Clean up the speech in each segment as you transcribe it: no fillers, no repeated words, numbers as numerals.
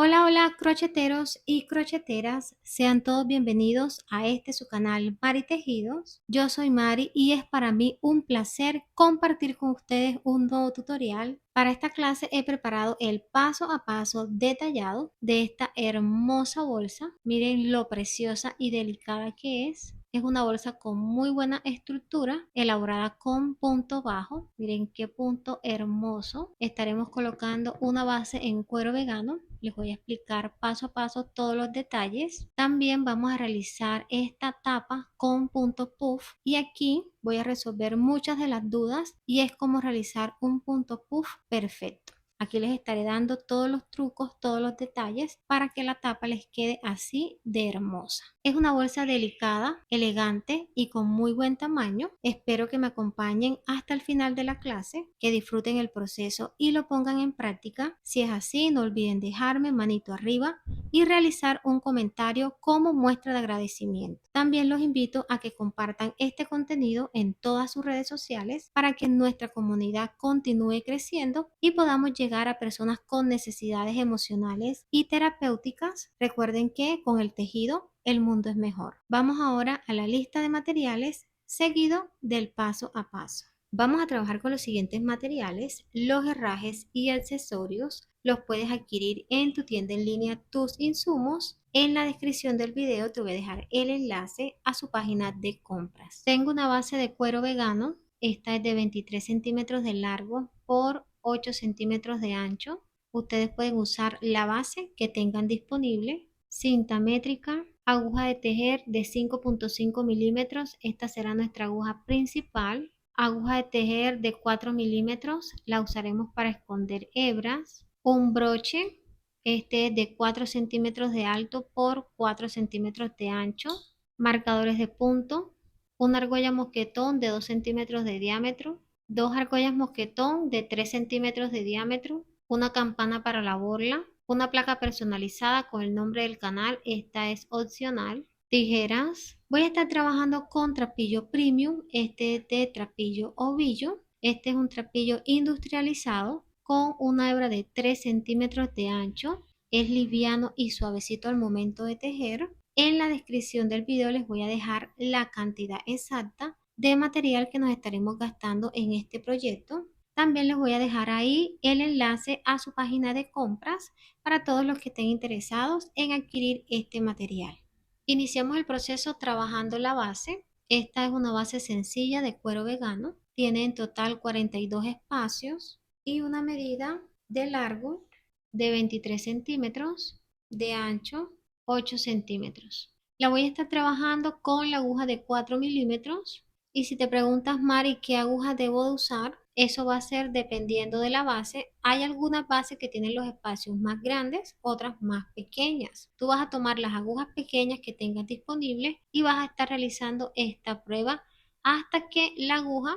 Hola, hola, crocheteros y crocheteras, sean todos bienvenidos a este su canal Mari Tejidos. Yo soy Mari y es para mí un placer compartir con ustedes un nuevo tutorial. Para esta clase he preparado el paso a paso detallado de esta hermosa bolsa. Miren lo preciosa y delicada que es. Es una bolsa con muy buena estructura, elaborada con punto bajo. Miren qué punto hermoso. Estaremos colocando una base en cuero vegano. Les voy a explicar paso a paso todos los detalles. También vamos a realizar esta tapa con punto puff. Y aquí voy a resolver muchas de las dudas y es cómo realizar un punto puff perfecto. Aquí les estaré dando todos los trucos, todos los detalles para que la tapa les quede así de hermosa. Es una bolsa delicada, elegante y con muy buen tamaño. Espero que me acompañen hasta el final de la clase, que disfruten el proceso y lo pongan en práctica. Si es así, no olviden dejarme manito arriba y realizar un comentario como muestra de agradecimiento. También los invito a que compartan este contenido en todas sus redes sociales para que nuestra comunidad continúe creciendo y podamos llegar a personas con necesidades emocionales y terapéuticas. Recuerden que con el tejido el mundo es mejor. Vamos ahora a la lista de materiales seguido del paso a paso. Vamos a trabajar con los siguientes materiales: los herrajes y accesorios. Los puedes adquirir en tu tienda en línea Tus Insumos. En la descripción del video te voy a dejar el enlace a su página de compras. Tengo una base de cuero vegano. Esta es de 23 centímetros de largo por 8 centímetros de ancho. Ustedes pueden usar la base que tengan disponible, cinta métrica, aguja de tejer de 5.5 milímetros. Esta será nuestra aguja principal. Aguja de tejer de 4 milímetros, la usaremos para esconder hebras. Un broche, este es de 4 centímetros de alto por 4 centímetros de ancho. Marcadores de punto. Una argolla mosquetón de 2 centímetros de diámetro. Dos argollas mosquetón de 3 centímetros de diámetro. Una campana para la borla. Una placa personalizada con el nombre del canal, esta es opcional. Tijeras. Voy a estar trabajando con trapillo premium, este es de trapillo ovillo. Este es un trapillo industrializado con una hebra de 3 centímetros de ancho. Es liviano y suavecito al momento de tejer. En la descripción del video les voy a dejar la cantidad exacta de material que nos estaremos gastando en este proyecto. También les voy a dejar ahí el enlace a su página de compras para todos los que estén interesados en adquirir este material. Iniciamos el proceso trabajando la base. Esta es una base sencilla de cuero vegano. Tiene en total 42 espacios y una medida de largo de 23 centímetros, de ancho 8 centímetros. La voy a estar trabajando con la aguja de 4 milímetros. Y si te preguntas, Mari, ¿qué aguja debo de usar? Eso va a ser dependiendo de la base. Hay algunas bases que tienen los espacios más grandes, otras más pequeñas. Tú vas a tomar las agujas pequeñas que tengas disponibles y vas a estar realizando esta prueba hasta que la aguja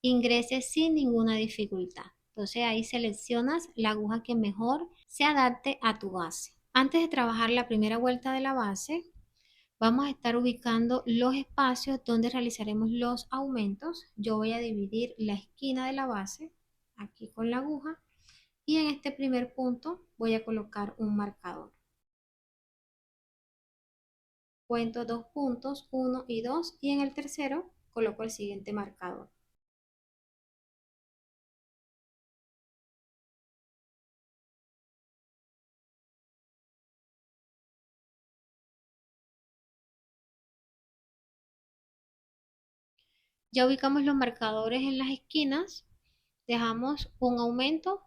ingrese sin ninguna dificultad. Entonces ahí seleccionas la aguja que mejor se adapte a tu base. Antes de trabajar la primera vuelta de la base, vamos a estar ubicando los espacios donde realizaremos los aumentos. Yo voy a dividir la esquina de la base aquí con la aguja y en este primer punto voy a colocar un marcador. Cuento dos puntos, 1 y 2, y en el tercero coloco el siguiente marcador. Ya ubicamos los marcadores en las esquinas. Dejamos un aumento,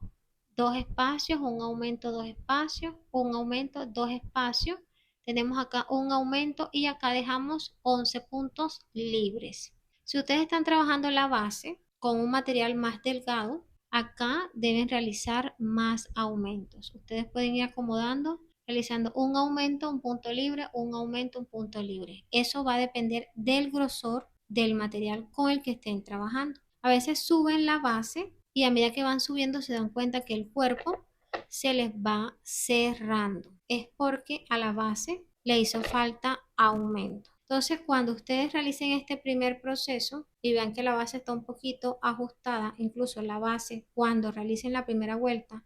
dos espacios, un aumento, dos espacios, un aumento, dos espacios. Tenemos acá un aumento y acá dejamos 11 puntos libres. Si ustedes están trabajando la base con un material más delgado, acá deben realizar más aumentos. Ustedes pueden ir acomodando, realizando un aumento, un punto libre, un aumento, un punto libre. Eso va a depender del grosor del material con el que estén trabajando. A veces suben la base y a medida que van subiendo se dan cuenta que el cuerpo se les va cerrando. Es porque a la base le hizo falta aumento. Entonces, cuando ustedes realicen este primer proceso y vean que la base está un poquito ajustada, incluso la base, cuando realicen la primera vuelta,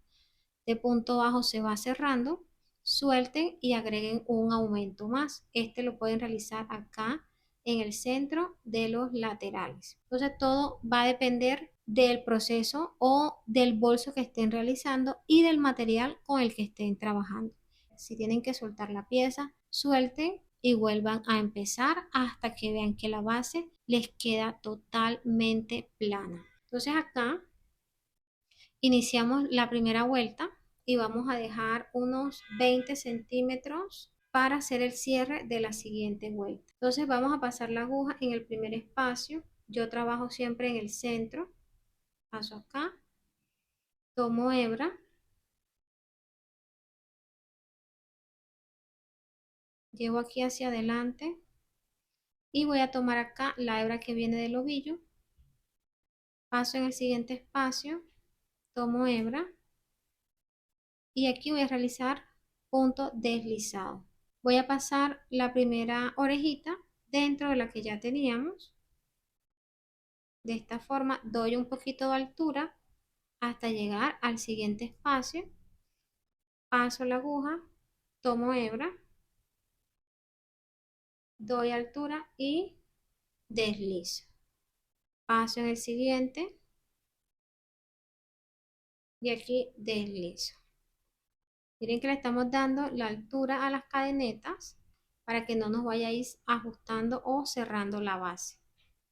de punto bajo se va cerrando, suelten y agreguen un aumento más. Este lo pueden realizar acá en el centro de los laterales. Entonces todo va a depender del proceso o del bolso que estén realizando y del material con el que estén trabajando. Si tienen que soltar la pieza, suelten y vuelvan a empezar hasta que vean que la base les queda totalmente plana. Entonces acá iniciamos la primera vuelta y vamos a dejar unos 20 centímetros para hacer el cierre de la siguiente vuelta. Entonces vamos a pasar la aguja en el primer espacio. Yo trabajo siempre en el centro. Paso acá, tomo hebra, llevo aquí hacia adelante y voy a tomar acá la hebra que viene del ovillo. Paso en el siguiente espacio, tomo hebra y aquí voy a realizar punto deslizado. Voy a pasar la primera orejita dentro de la que ya teníamos. De esta forma doy un poquito de altura hasta llegar al siguiente espacio. Paso la aguja, tomo hebra, doy altura y deslizo. Paso en el siguiente y aquí deslizo. Miren que le estamos dando la altura a las cadenetas para que no nos vaya a ir ajustando o cerrando la base.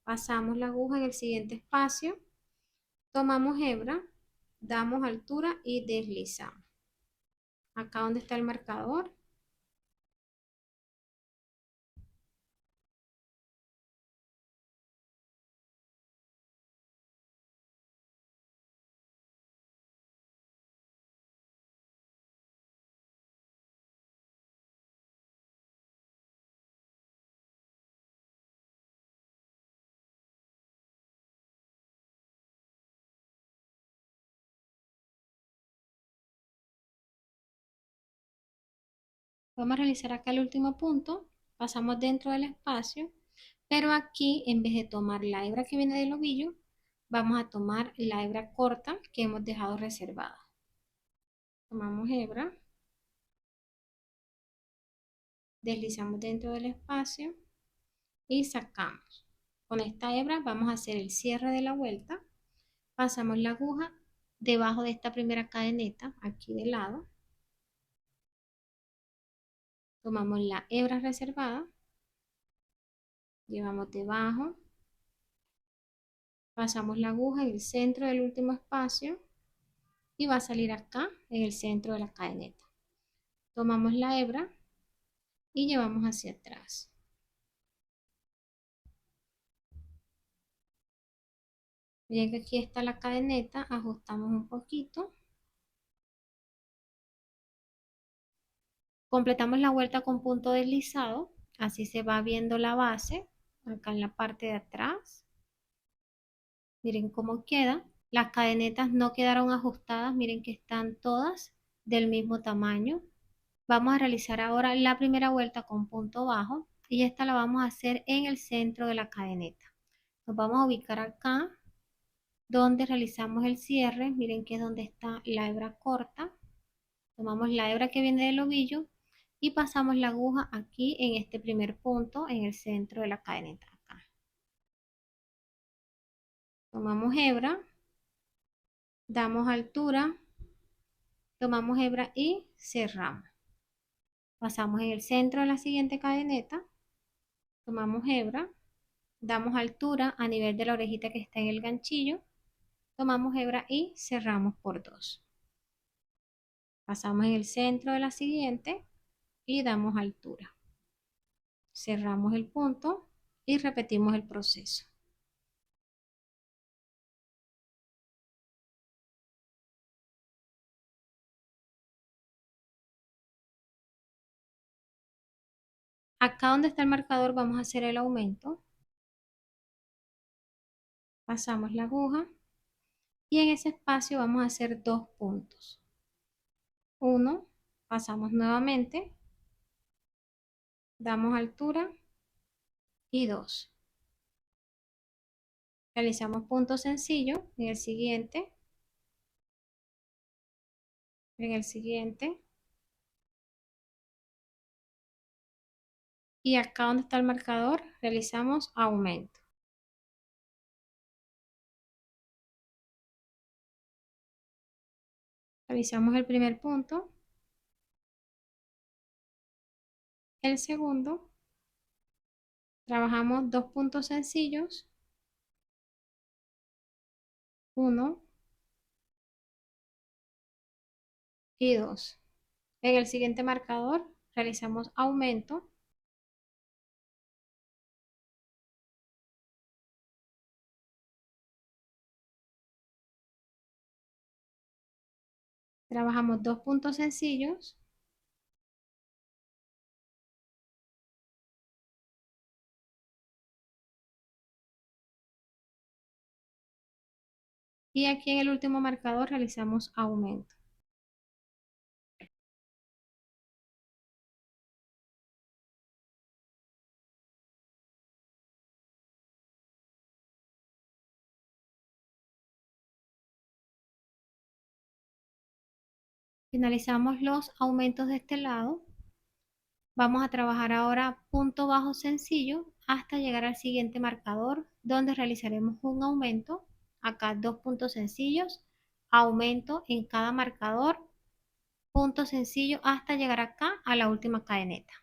Pasamos la aguja en el siguiente espacio, tomamos hebra, damos altura y deslizamos. Acá donde está el marcador, vamos a realizar acá el último punto, pasamos dentro del espacio, pero aquí en vez de tomar la hebra que viene del ovillo, vamos a tomar la hebra corta que hemos dejado reservada. Tomamos hebra, deslizamos dentro del espacio y sacamos. Con esta hebra vamos a hacer el cierre de la vuelta, pasamos la aguja debajo de esta primera cadeneta, aquí de lado, tomamos la hebra reservada, llevamos debajo, pasamos la aguja en el centro del último espacio y va a salir acá en el centro de la cadeneta. Tomamos la hebra y llevamos hacia atrás. Miren que aquí está la cadeneta, ajustamos un poquito. Completamos la vuelta con punto deslizado, así se va viendo la base, acá en la parte de atrás. Miren cómo queda. Las cadenetas no quedaron ajustadas, miren que están todas del mismo tamaño. Vamos a realizar ahora la primera vuelta con punto bajo y esta la vamos a hacer en el centro de la cadeneta. Nos vamos a ubicar acá donde realizamos el cierre, miren que es donde está la hebra corta. Tomamos la hebra que viene del ovillo y pasamos la aguja aquí en este primer punto en el centro de la cadeneta. Acá. Tomamos hebra, damos altura, tomamos hebra y cerramos. Pasamos en el centro de la siguiente cadeneta, tomamos hebra, damos altura a nivel de la orejita que está en el ganchillo, tomamos hebra y cerramos por dos. Pasamos en el centro de la siguiente y damos altura. Cerramos el punto y repetimos el proceso. Acá donde está el marcador vamos a hacer el aumento. Pasamos la aguja y en ese espacio vamos a hacer dos puntos. Uno, pasamos nuevamente, damos altura y dos. Realizamos punto sencillo en el siguiente. En el siguiente. Y acá donde está el marcador, realizamos aumento. Realizamos el primer punto, el segundo, trabajamos dos puntos sencillos, uno y dos. En el siguiente marcador realizamos aumento, trabajamos dos puntos sencillos, y aquí en el último marcador realizamos aumento. Finalizamos los aumentos de este lado. Vamos a trabajar ahora punto bajo sencillo hasta llegar al siguiente marcador, donde realizaremos un aumento. Acá dos puntos sencillos, aumento en cada marcador, punto sencillo hasta llegar acá a la última cadeneta.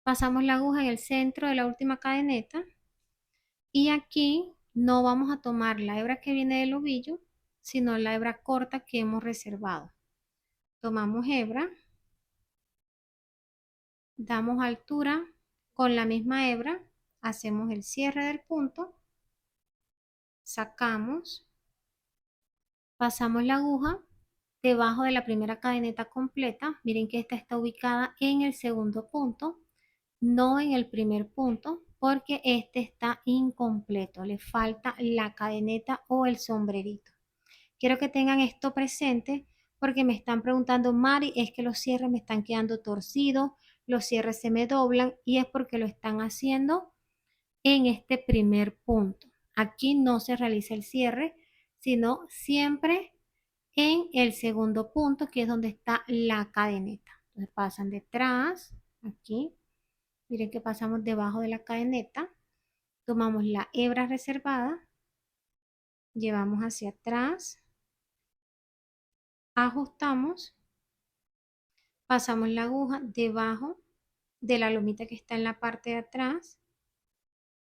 Pasamos la aguja en el centro de la última cadeneta y aquí no vamos a tomar la hebra que viene del ovillo, sino la hebra corta que hemos reservado. Tomamos hebra, damos altura con la misma hebra, hacemos el cierre del punto, sacamos, pasamos la aguja debajo de la primera cadeneta completa. Miren que esta está ubicada en el segundo punto, no en el primer punto, porque este está incompleto, le falta la cadeneta o el sombrerito. Quiero que tengan esto presente porque me están preguntando, Mari, es que los cierres me están quedando torcidos, los cierres se me doblan y es porque lo están haciendo en este primer punto. Aquí no se realiza el cierre, sino siempre en el segundo punto, que es donde está la cadeneta. Entonces pasan detrás, aquí, miren que pasamos debajo de la cadeneta, tomamos la hebra reservada, llevamos hacia atrás, ajustamos, pasamos la aguja debajo de la lomita que está en la parte de atrás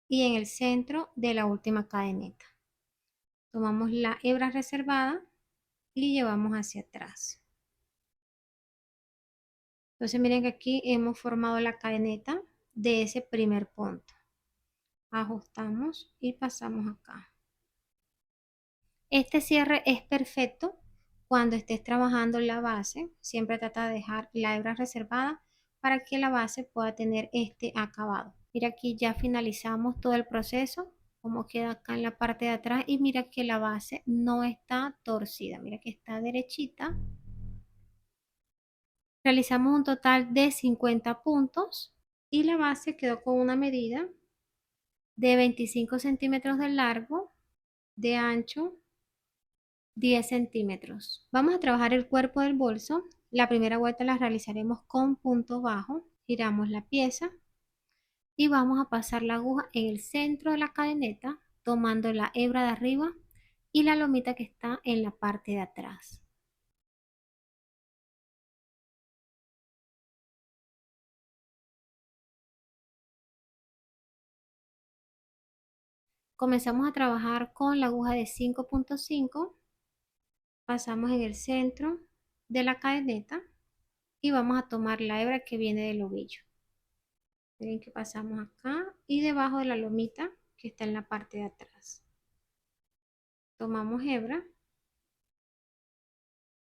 y en el centro de la última cadeneta. Tomamos la hebra reservada y llevamos hacia atrás. Entonces miren que aquí hemos formado la cadeneta de ese primer punto. Ajustamos y pasamos acá. Este cierre es perfecto cuando estés trabajando la base. Siempre trata de dejar la hebra reservada para que la base pueda tener este acabado. Mira, aquí ya finalizamos todo el proceso, como queda acá en la parte de atrás, y mira que la base no está torcida, mira que está derechita. Realizamos un total de 50 puntos y la base quedó con una medida de 25 centímetros de largo, de ancho 10 centímetros. Vamos a trabajar el cuerpo del bolso. La primera vuelta la realizaremos con punto bajo. Giramos la pieza y vamos a pasar la aguja en el centro de la cadeneta, tomando la hebra de arriba y la lomita que está en la parte de atrás. Comenzamos a trabajar con la aguja de 5.5, pasamos en el centro de la cadeneta y vamos a tomar la hebra que viene del ovillo. Miren que pasamos acá y debajo de la lomita que está en la parte de atrás. Tomamos hebra,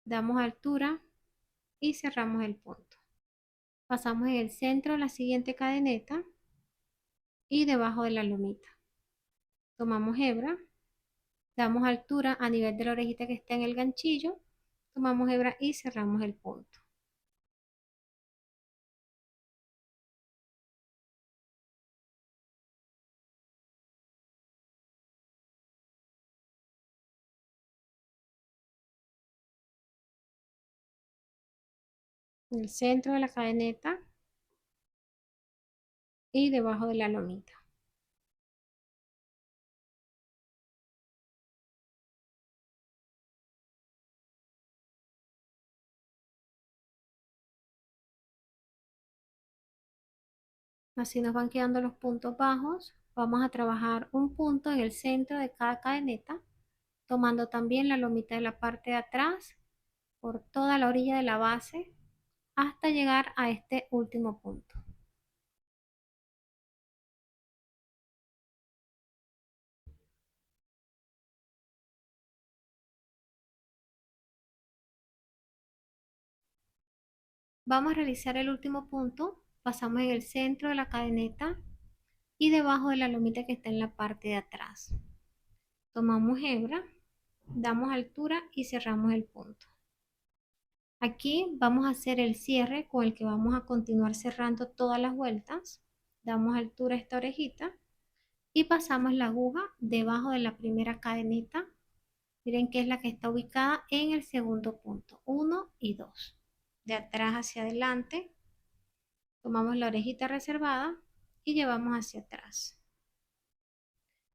damos altura y cerramos el punto. Pasamos en el centro de la siguiente cadeneta y debajo de la lomita. Tomamos hebra, damos altura a nivel de la orejita que está en el ganchillo, tomamos hebra y cerramos el punto. en el centro de la cadeneta y debajo de la lomita. Así nos van quedando los puntos bajos. Vamos a trabajar un punto en el centro de cada cadeneta, tomando también la lomita de la parte de atrás por toda la orilla de la base hasta llegar a este último punto. Vamos a realizar el último punto. Pasamos en el centro de la cadeneta y debajo de la lomita que está en la parte de atrás. Tomamos hebra, damos altura y cerramos el punto. Aquí vamos a hacer el cierre con el que vamos a continuar cerrando todas las vueltas. Damos altura a esta orejita y pasamos la aguja debajo de la primera cadeneta. Miren que es la que está ubicada en el segundo punto, 1 y 2. De atrás hacia adelante, tomamos la orejita reservada y llevamos hacia atrás.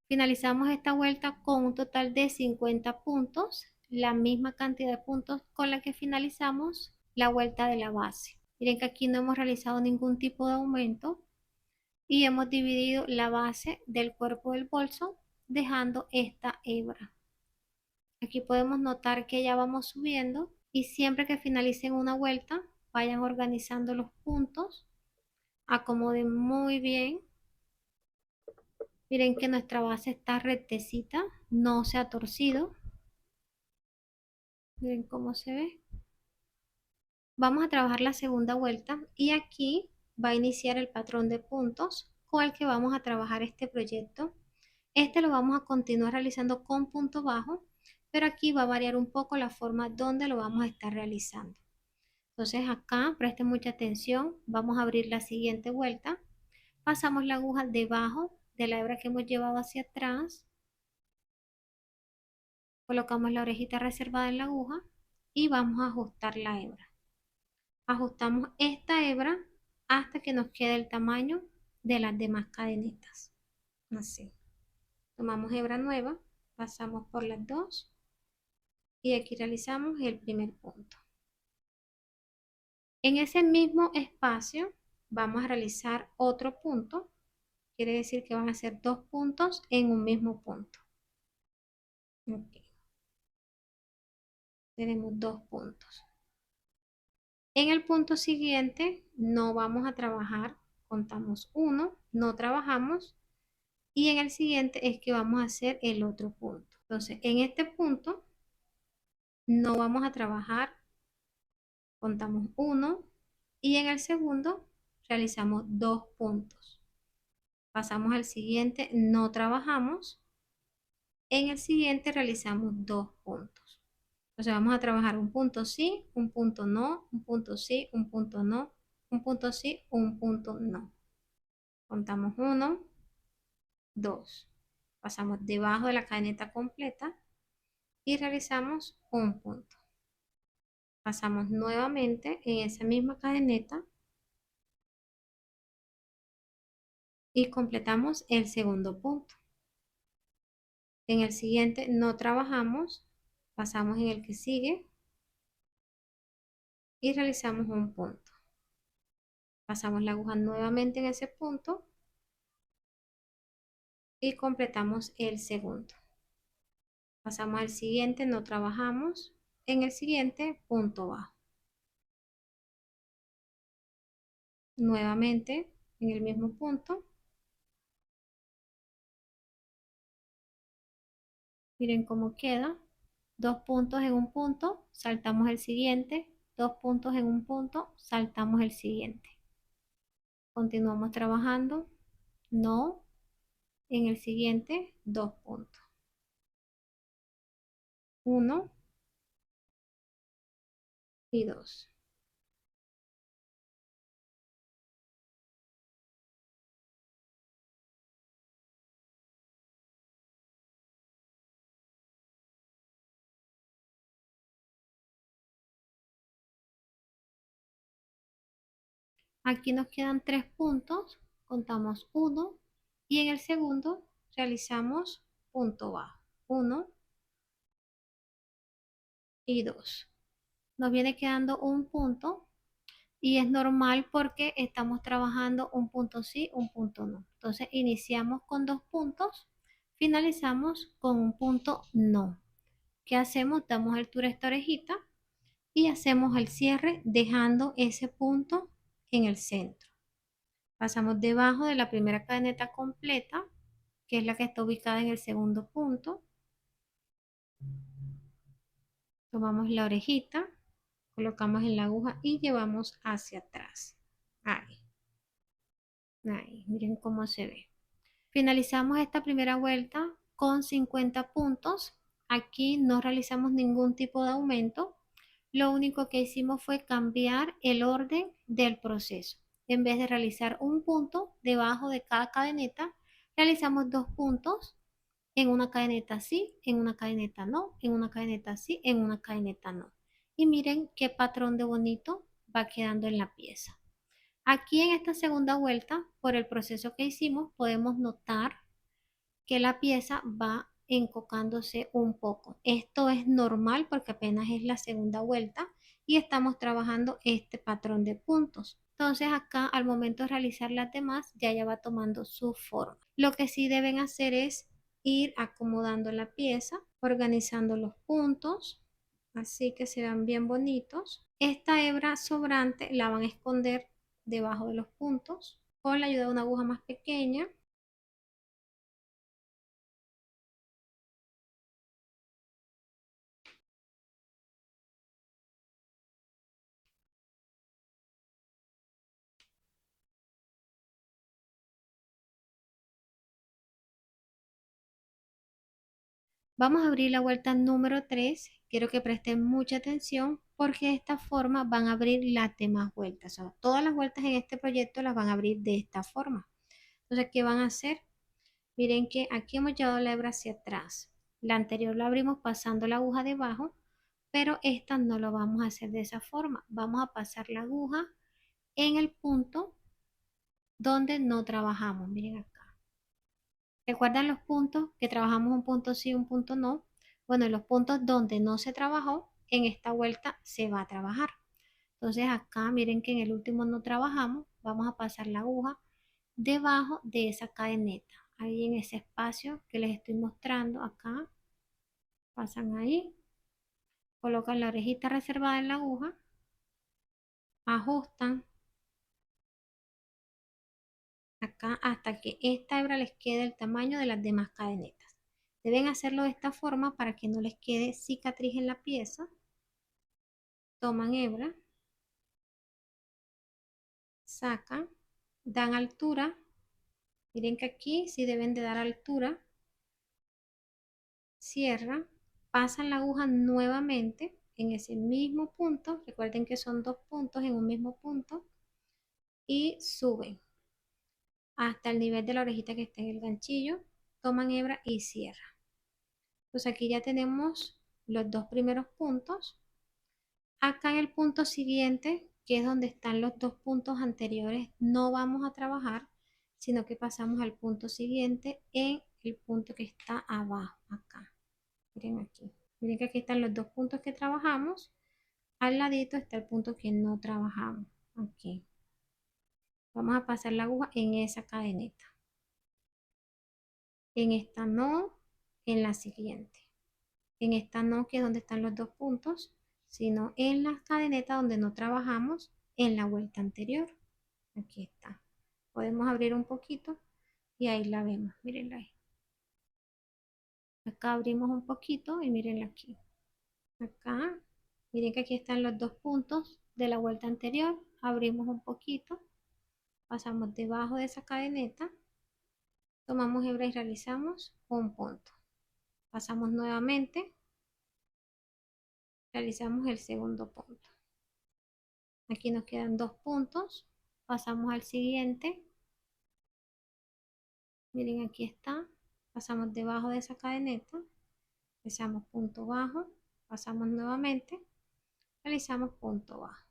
Finalizamos esta vuelta con un total de 50 puntos, la misma cantidad de puntos con la que finalizamos la vuelta de la base. Miren que aquí no hemos realizado ningún tipo de aumento y hemos dividido la base del cuerpo del bolso dejando esta hebra. Aquí podemos notar que ya vamos subiendo y siempre que finalicen una vuelta vayan organizando los puntos, acomoden muy bien. Miren que nuestra base está rectecita, no se ha torcido. Miren cómo se ve. Vamos a trabajar la segunda vuelta y aquí va a iniciar el patrón de puntos con el que vamos a trabajar este proyecto. Este lo vamos a continuar realizando con punto bajo, pero aquí va a variar un poco la forma donde lo vamos a estar realizando. Entonces acá, presten mucha atención, vamos a abrir la siguiente vuelta. Pasamos la aguja debajo de la hebra que hemos llevado hacia atrás. Colocamos la orejita reservada en la aguja y vamos a ajustar la hebra. Ajustamos esta hebra hasta que nos quede el tamaño de las demás cadenitas. Así. Tomamos hebra nueva, pasamos por las dos y aquí realizamos el primer punto. En ese mismo espacio vamos a realizar otro punto. Quiere decir que van a ser dos puntos en un mismo punto. Okay. Tenemos dos puntos. En el punto siguiente no vamos a trabajar, contamos uno, no trabajamos y en el siguiente es que vamos a hacer el otro punto. Entonces, en este punto no vamos a trabajar, contamos uno y en el segundo realizamos dos puntos. Pasamos al siguiente, no trabajamos. En el siguiente realizamos dos puntos. Entonces vamos a trabajar un punto sí, un punto no, un punto sí, un punto no, un punto sí, un punto no. Contamos uno, dos. Pasamos debajo de la cadeneta completa y realizamos un punto. Pasamos nuevamente en esa misma cadeneta y completamos el segundo punto. En el siguiente no trabajamos, pasamos en el que sigue y realizamos un punto. Pasamos la aguja nuevamente en ese punto y completamos el segundo. Pasamos al siguiente, no trabajamos. En el siguiente, punto bajo. Nuevamente en el mismo punto. Miren cómo queda. Dos puntos en un punto, saltamos el siguiente. Dos puntos en un punto, saltamos el siguiente. Continuamos trabajando. No. En el siguiente, dos puntos. Uno y dos. Aquí nos quedan 3 puntos, contamos uno y en el segundo realizamos punto bajo, uno y dos. Nos viene quedando un punto y es normal porque estamos trabajando un punto sí, un punto no. Entonces iniciamos con 2 puntos, finalizamos con un punto no. ¿Qué hacemos? Damos altura a esta orejita y hacemos el cierre dejando ese punto en el centro. Pasamos debajo de la primera cadeneta completa, que es la que está ubicada en el segundo punto. Tomamos la orejita, colocamos en la aguja y llevamos hacia atrás. Ahí, ahí, miren cómo se ve. Finalizamos esta primera vuelta con 50 puntos. Aquí no realizamos ningún tipo de aumento. Lo único que hicimos fue cambiar el orden del proceso. En vez de realizar un punto debajo de cada cadeneta, realizamos 2 puntos en una cadeneta sí, en una cadeneta no, en una cadeneta sí, en una cadeneta no. Y miren qué patrón de bonito va quedando en la pieza. Aquí en esta segunda vuelta, por el proceso que hicimos, podemos notar que la pieza va encocándose un poco. Esto es normal porque apenas es la segunda vuelta y estamos trabajando este patrón de puntos. Entonces acá al momento de realizar las demás ya va tomando su forma. Lo que sí deben hacer es ir acomodando la pieza, organizando los puntos, así que se vean bien bonitos. Esta hebra sobrante la van a esconder debajo de los puntos con la ayuda de una aguja más pequeña. Vamos a abrir la vuelta número 3. Quiero que presten mucha atención porque de esta forma van a abrir las demás vueltas. O sea, todas las vueltas en este proyecto las van a abrir de esta forma. Entonces, ¿qué van a hacer? Miren que aquí hemos llevado la hebra hacia atrás. La anterior la abrimos pasando la aguja debajo, pero esta no lo vamos a hacer de esa forma. Vamos a pasar la aguja en el punto donde no trabajamos. Miren acá. ¿Recuerdan los puntos que trabajamos un punto sí, un punto no? Bueno, en los puntos donde no se trabajó, en esta vuelta se va a trabajar. Entonces acá miren que en el último no trabajamos, vamos a pasar la aguja debajo de esa cadeneta. Ahí en ese espacio que les estoy mostrando acá, pasan ahí, colocan la orejita reservada en la aguja, ajustan acá hasta que esta hebra les quede el tamaño de las demás cadenetas. Deben hacerlo de esta forma para que no les quede cicatriz en la pieza. Toman hebra, sacan, dan altura. Miren que aquí sí deben de dar altura. Cierran, pasan la aguja nuevamente en ese mismo punto. Recuerden que son 2 puntos en un mismo punto. Y suben hasta el nivel de la orejita que está en el ganchillo. Toman hebra y cierran. Pues aquí ya tenemos los 2 primeros puntos. Acá en el punto siguiente, que es donde están los 2 puntos anteriores, no vamos a trabajar, sino que pasamos al punto siguiente en el punto que está abajo, acá. Miren aquí. Miren que aquí están los 2 puntos que trabajamos. Al ladito está el punto que no trabajamos. Aquí. Vamos a pasar la aguja en esa cadeneta. En esta no, en la siguiente. En esta no, que es donde están los 2 puntos, sino en las cadenetas donde no trabajamos en la vuelta anterior. Aquí está. Podemos abrir un poquito y ahí la vemos. Mírenla ahí. Acá abrimos un poquito y mírenla aquí. Acá, miren que aquí están los 2 puntos de la vuelta anterior. Abrimos un poquito, pasamos debajo de esa cadeneta, tomamos hebra y realizamos un punto. Pasamos nuevamente, realizamos el segundo punto. Aquí nos quedan 2 puntos, pasamos al siguiente. Miren, aquí está, pasamos debajo de esa cadeneta, realizamos punto bajo, pasamos nuevamente, realizamos punto bajo.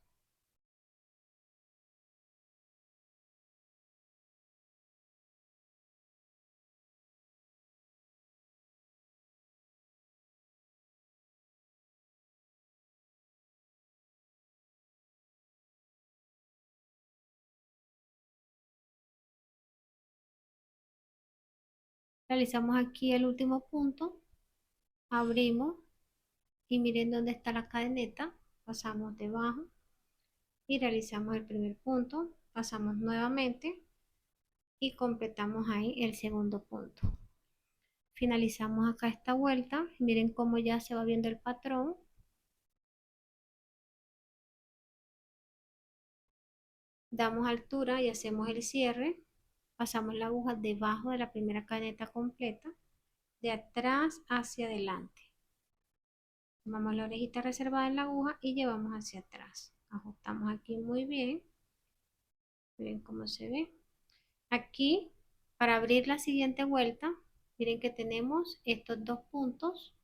Realizamos aquí el último punto, abrimos y miren dónde está la cadeneta, pasamos debajo y realizamos el primer punto, pasamos nuevamente y completamos ahí el segundo punto. Finalizamos acá esta vuelta, miren cómo ya se va viendo el patrón. Damos altura y hacemos el cierre, pasamos la aguja debajo de la primera cadeneta completa, de atrás hacia adelante. Tomamos la orejita reservada en la aguja y llevamos hacia atrás. Ajustamos aquí muy bien. Miren cómo se ve. Aquí, para abrir la siguiente vuelta, miren que tenemos estos dos puntos.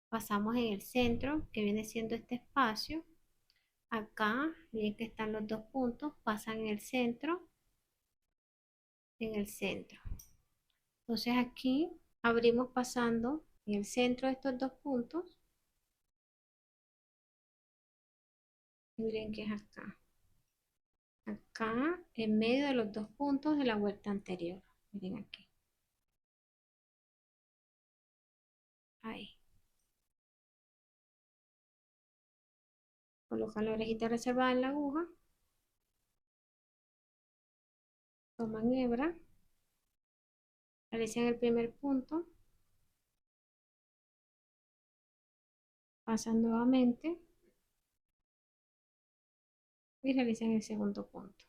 Pasamos en el centro, que viene siendo este espacio. Acá, miren que están los dos puntos, pasan en el centro, en el centro. Entonces aquí abrimos pasando en el centro de estos dos puntos. Miren que es acá. Acá, en medio de los dos puntos de la vuelta anterior. Miren aquí. Ahí. Colocan la orejita reservada en la aguja. Toman hebra. Realizan el primer punto. Pasan nuevamente. Y realizan el segundo punto.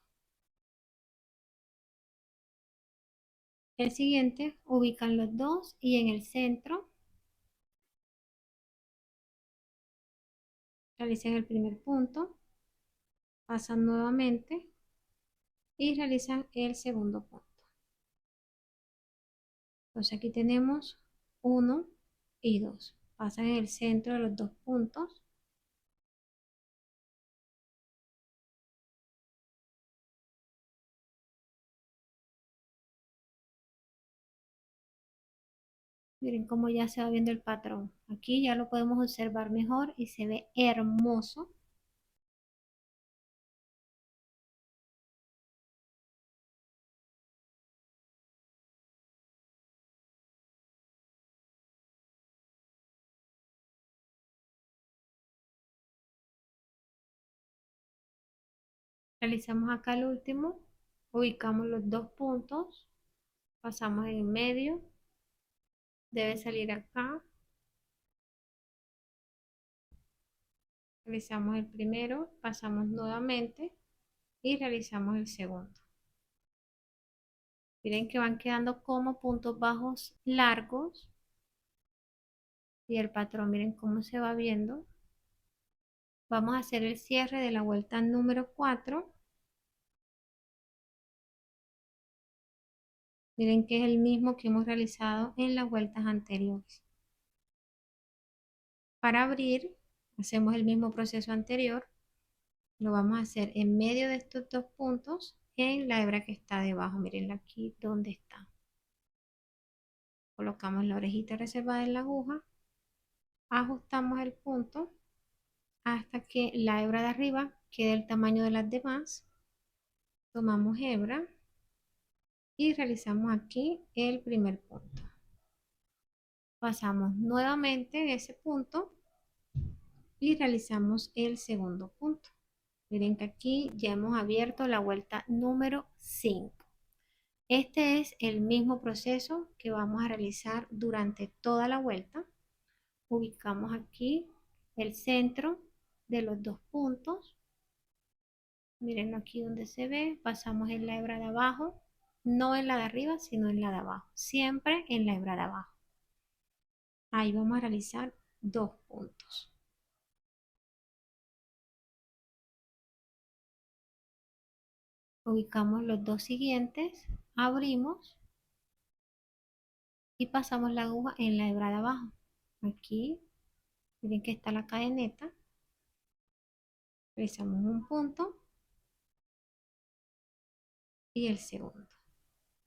El siguiente, ubican los dos y en el centro realizan el primer punto, pasan nuevamente y realizan el segundo punto. Entonces aquí tenemos 1 y 2. Pasan en el centro de los dos puntos. Miren cómo ya se va viendo el patrón. Aquí ya lo podemos observar mejor y se ve hermoso. Realizamos acá el último, ubicamos los dos puntos, pasamos en el medio, debe salir acá, realizamos el primero, pasamos nuevamente y realizamos el segundo. Miren que van quedando como puntos bajos largos y el patrón, miren cómo se va viendo. Vamos a hacer el cierre de la vuelta número 4. Miren que es el mismo que hemos realizado en las vueltas anteriores. Para abrir, hacemos el mismo proceso anterior. Lo vamos a hacer en medio de estos dos puntos en la hebra que está debajo. Miren aquí donde está. Colocamos la orejita reservada en la aguja. Ajustamos el punto hasta que la hebra de arriba quede el tamaño de las demás. Tomamos hebra y realizamos aquí el primer punto. Pasamos nuevamente en ese punto y realizamos el segundo punto. Miren que aquí ya hemos abierto la vuelta número 5. Este es el mismo proceso que vamos a realizar durante toda la vuelta. Ubicamos aquí el centro de los dos puntos. Miren aquí donde se ve, pasamos en la hebra de abajo, no en la de arriba, sino en la de abajo, siempre en la hebra de abajo. Ahí vamos a realizar dos puntos. Ubicamos los dos siguientes, abrimos y pasamos la aguja en la hebra de abajo. Aquí, miren que está la cadeneta. Realizamos un punto y el segundo.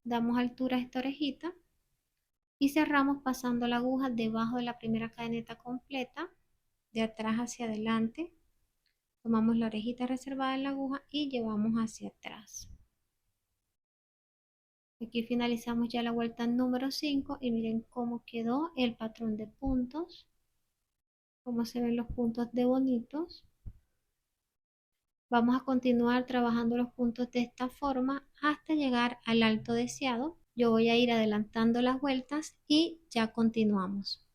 Damos altura a esta orejita y cerramos pasando la aguja debajo de la primera cadeneta completa, de atrás hacia adelante. Tomamos la orejita reservada en la aguja y llevamos hacia atrás. Aquí finalizamos ya la vuelta número 5 y miren cómo quedó el patrón de puntos, cómo se ven los puntos de bonitos. Vamos a continuar trabajando los puntos de esta forma hasta llegar al alto deseado. Yo voy a ir adelantando las vueltas y ya continuamos.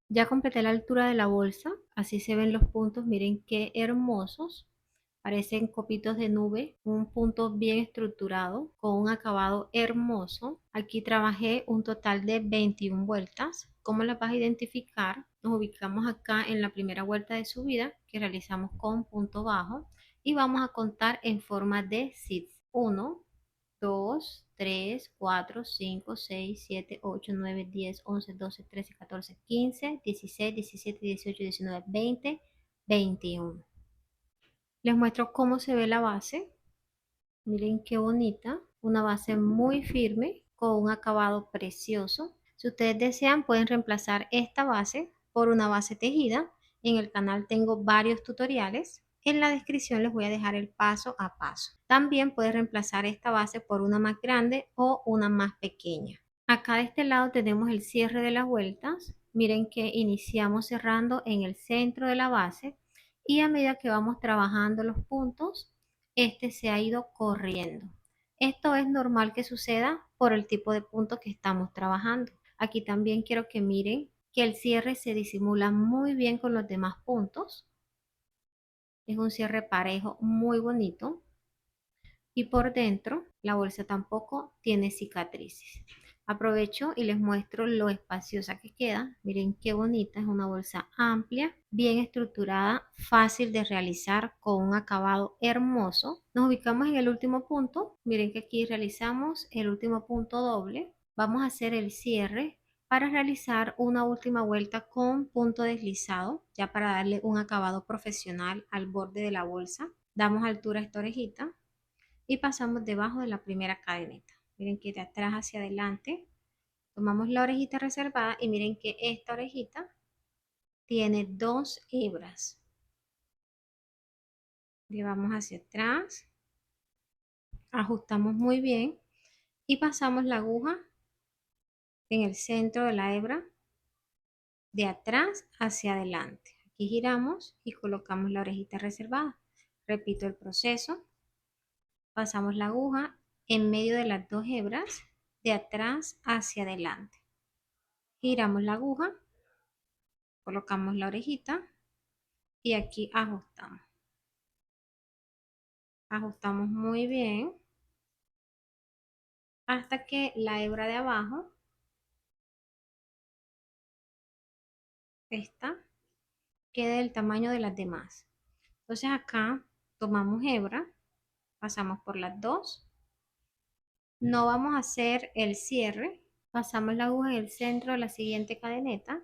Ya completé la altura de la bolsa, así se ven los puntos, miren qué hermosos. Parecen copitos de nube, un punto bien estructurado con un acabado hermoso. Aquí trabajé un total de 21 vueltas. ¿Cómo las vas a identificar? Nos ubicamos acá en la primera vuelta de subida que realizamos con punto bajo y vamos a contar en forma de zigzag. 1, 2, 3, 4, 5, 6, 7, 8, 9, 10, 11, 12, 13, 14, 15, 16, 17, 18, 19, 20, 21. Les muestro cómo se ve la base. Miren qué bonita. Una base muy firme con un acabado precioso. Si ustedes desean pueden reemplazar esta base por una base tejida. En el canal tengo varios tutoriales. En la descripción les voy a dejar el paso a paso. También puedes reemplazar esta base por una más grande o una más pequeña. Acá de este lado tenemos el cierre de las vueltas. Miren que iniciamos cerrando en el centro de la base y a medida que vamos trabajando los puntos, este se ha ido corriendo. Esto es normal que suceda por el tipo de punto que estamos trabajando. Aquí también quiero que miren que el cierre se disimula muy bien con los demás puntos. Es un cierre parejo muy bonito. Y por dentro la bolsa tampoco tiene cicatrices. Aprovecho y les muestro lo espaciosa que queda. Miren qué bonita, es una bolsa amplia, bien estructurada, fácil de realizar con un acabado hermoso. Nos ubicamos en el último punto. Miren que aquí realizamos el último punto doble. Vamos a hacer el cierre para realizar una última vuelta con punto deslizado, ya para darle un acabado profesional al borde de la bolsa. Damos altura a esta orejita y pasamos debajo de la primera cadeneta. Miren que de atrás hacia adelante tomamos la orejita reservada y miren que esta orejita tiene 2 hebras. Llevamos hacia atrás, ajustamos muy bien y pasamos la aguja en el centro de la hebra de atrás hacia adelante. Aquí giramos y colocamos la orejita reservada. Repito el proceso. Pasamos la aguja en medio de las 2 hebras de atrás hacia adelante. Giramos la aguja, colocamos la orejita y aquí ajustamos. Ajustamos muy bien hasta que la hebra de abajo, esta, quede del tamaño de las demás. Entonces acá tomamos hebra, pasamos por las dos. No vamos a hacer el cierre. Pasamos la aguja en el centro de la siguiente cadeneta.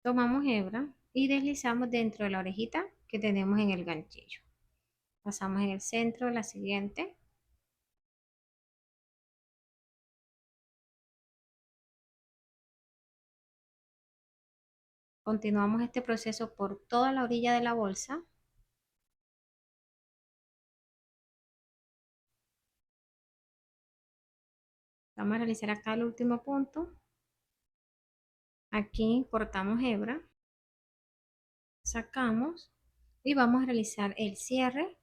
Tomamos hebra y deslizamos dentro de la orejita que tenemos en el ganchillo. Pasamos en el centro de la siguiente. Continuamos este proceso por toda la orilla de la bolsa. Vamos a realizar acá el último punto. Aquí cortamos hebra, sacamos y vamos a realizar el cierre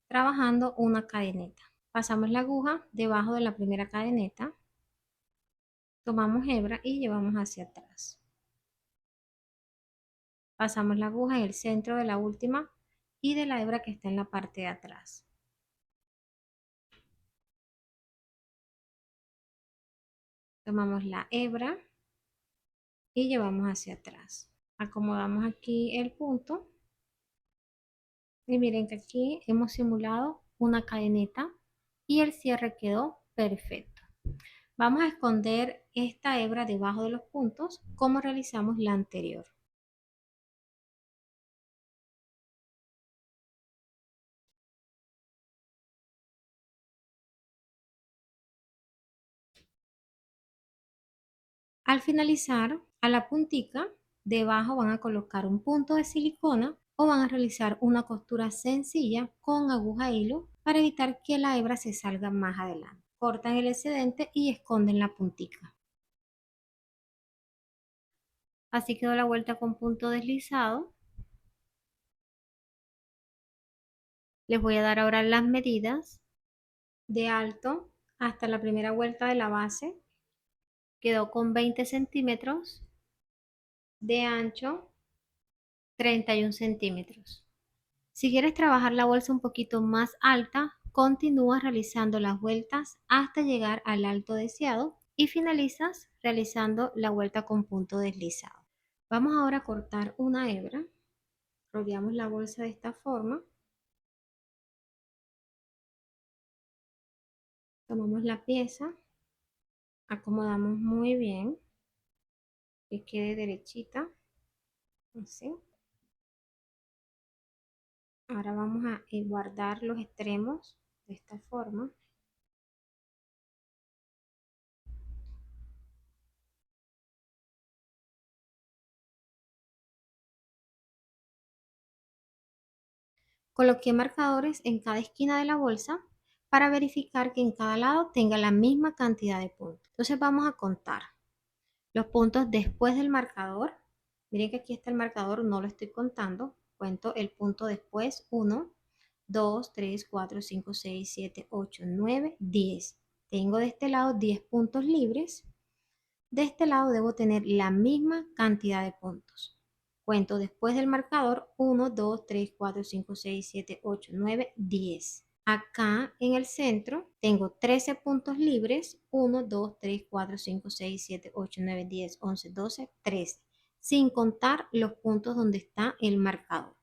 trabajando una cadeneta. Pasamos la aguja debajo de la primera cadeneta, tomamos hebra y llevamos hacia atrás. Pasamos la aguja en el centro de la última y de la hebra que está en la parte de atrás. Tomamos la hebra y llevamos hacia atrás. Acomodamos aquí el punto y miren que aquí hemos simulado una cadeneta y el cierre quedó perfecto. Vamos a esconder esta hebra debajo de los puntos como realizamos la anterior. Al finalizar, a la puntica, debajo van a colocar un punto de silicona o van a realizar una costura sencilla con aguja hilo para evitar que la hebra se salga más adelante. cortan el excedente y esconden la puntica. Así quedó la vuelta con punto deslizado. Les voy a dar ahora las medidas de alto hasta la primera vuelta de la base. Quedó con 20 centímetros, de ancho 31 centímetros. Si quieres trabajar la bolsa un poquito más alta, continúas realizando las vueltas hasta llegar al alto deseado y finalizas realizando la vuelta con punto deslizado. Vamos ahora a cortar una hebra. Rodeamos la bolsa de esta forma. Tomamos la pieza, acomodamos muy bien, que quede derechita, así. Ahora vamos a guardar los extremos de esta forma. Coloqué marcadores en cada esquina de la bolsa para verificar que en cada lado tenga la misma cantidad de puntos. Entonces vamos a contar los puntos después del marcador. Miren que aquí está el marcador, no lo estoy contando. Cuento el punto después: 1, 2, 3, 4, 5, 6, 7, 8, 9, 10. Tengo de este lado 10 puntos libres. De este lado debo tener la misma cantidad de puntos. Cuento después del marcador: 1, 2, 3, 4, 5, 6, 7, 8, 9, 10. Acá en el centro tengo 13 puntos libres: 1, 2, 3, 4, 5, 6, 7, 8, 9, 10, 11, 12, 13. Sin contar los puntos donde está el marcador.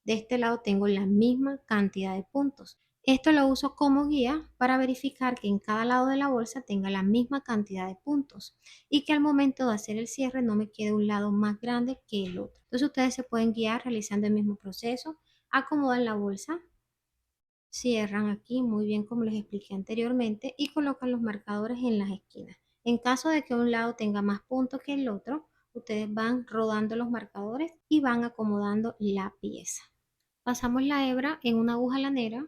De este lado tengo la misma cantidad de puntos. Esto lo uso como guía para verificar que en cada lado de la bolsa tenga la misma cantidad de puntos y que al momento de hacer el cierre no me quede un lado más grande que el otro. Entonces ustedes se pueden guiar realizando el mismo proceso, acomodan la bolsa, cierran aquí muy bien como les expliqué anteriormente y colocan los marcadores en las esquinas. En caso de que un lado tenga más puntos que el otro, ustedes van rodando los marcadores y van acomodando la pieza. Pasamos la hebra en una aguja lanera.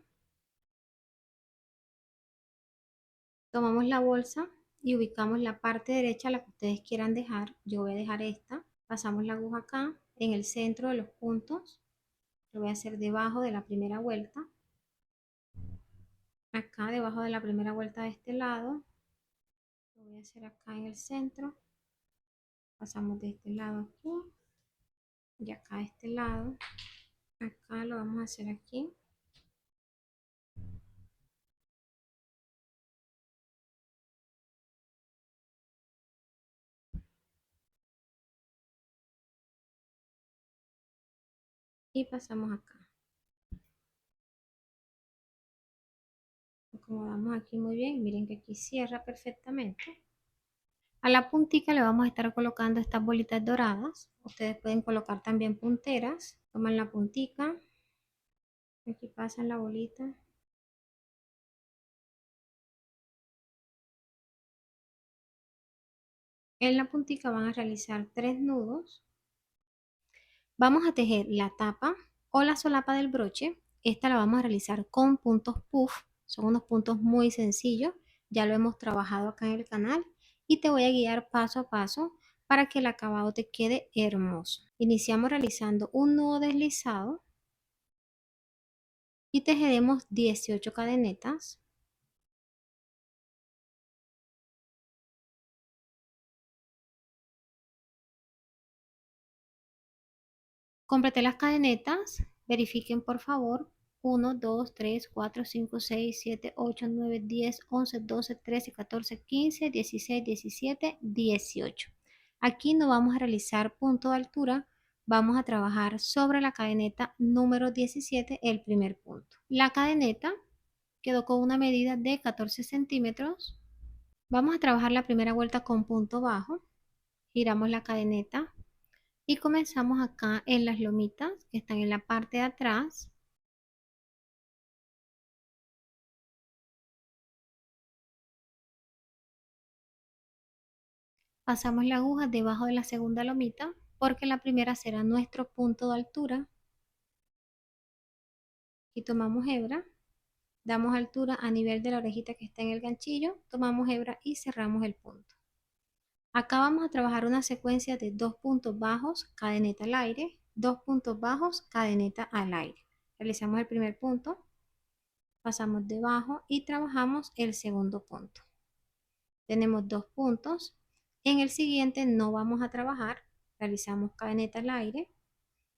Tomamos la bolsa y ubicamos la parte derecha, la que ustedes quieran dejar. Yo voy a dejar esta. Pasamos la aguja acá, en el centro de los puntos. Lo voy a hacer debajo de la primera vuelta. Acá debajo de la primera vuelta de este lado. Lo voy a hacer acá en el centro. Pasamos de este lado aquí. Y acá de este lado. Acá lo vamos a hacer aquí. Y pasamos acá. Acomodamos aquí muy bien. Miren que aquí cierra perfectamente. A la puntica le vamos a estar colocando estas bolitas doradas. Ustedes pueden colocar también punteras. Toman la puntica. Aquí pasan la bolita. En la puntica van a realizar 3 nudos. Vamos a tejer la tapa o la solapa del broche. Esta la vamos a realizar con puntos puff. Son unos puntos muy sencillos. Ya lo hemos trabajado acá en el canal. Y te voy a guiar paso a paso para que el acabado te quede hermoso. Iniciamos realizando un nudo deslizado y tejeremos 18 cadenetas. Completé las cadenetas, verifiquen por favor: 1, 2, 3, 4, 5, 6, 7, 8, 9, 10, 11, 12, 13, 14, 15, 16, 17, 18. Aquí no vamos a realizar punto de altura, vamos a trabajar sobre la cadeneta número 17, el primer punto. La cadeneta quedó con una medida de 14 centímetros. Vamos a trabajar la primera vuelta con punto bajo, giramos la cadeneta y comenzamos acá en las lomitas que están en la parte de atrás. Pasamos la aguja debajo de la segunda lomita porque la primera será nuestro punto de altura. Y tomamos hebra Damos altura a nivel de la orejita que está en el ganchillo, tomamos hebra y cerramos el punto. Acá vamos a trabajar una secuencia de 2 puntos bajos, cadeneta al aire, 2 puntos bajos, cadeneta al aire. Realizamos el primer punto, pasamos debajo y trabajamos el segundo punto. Tenemos 2 puntos. En el siguiente no vamos a trabajar, realizamos cadeneta al aire.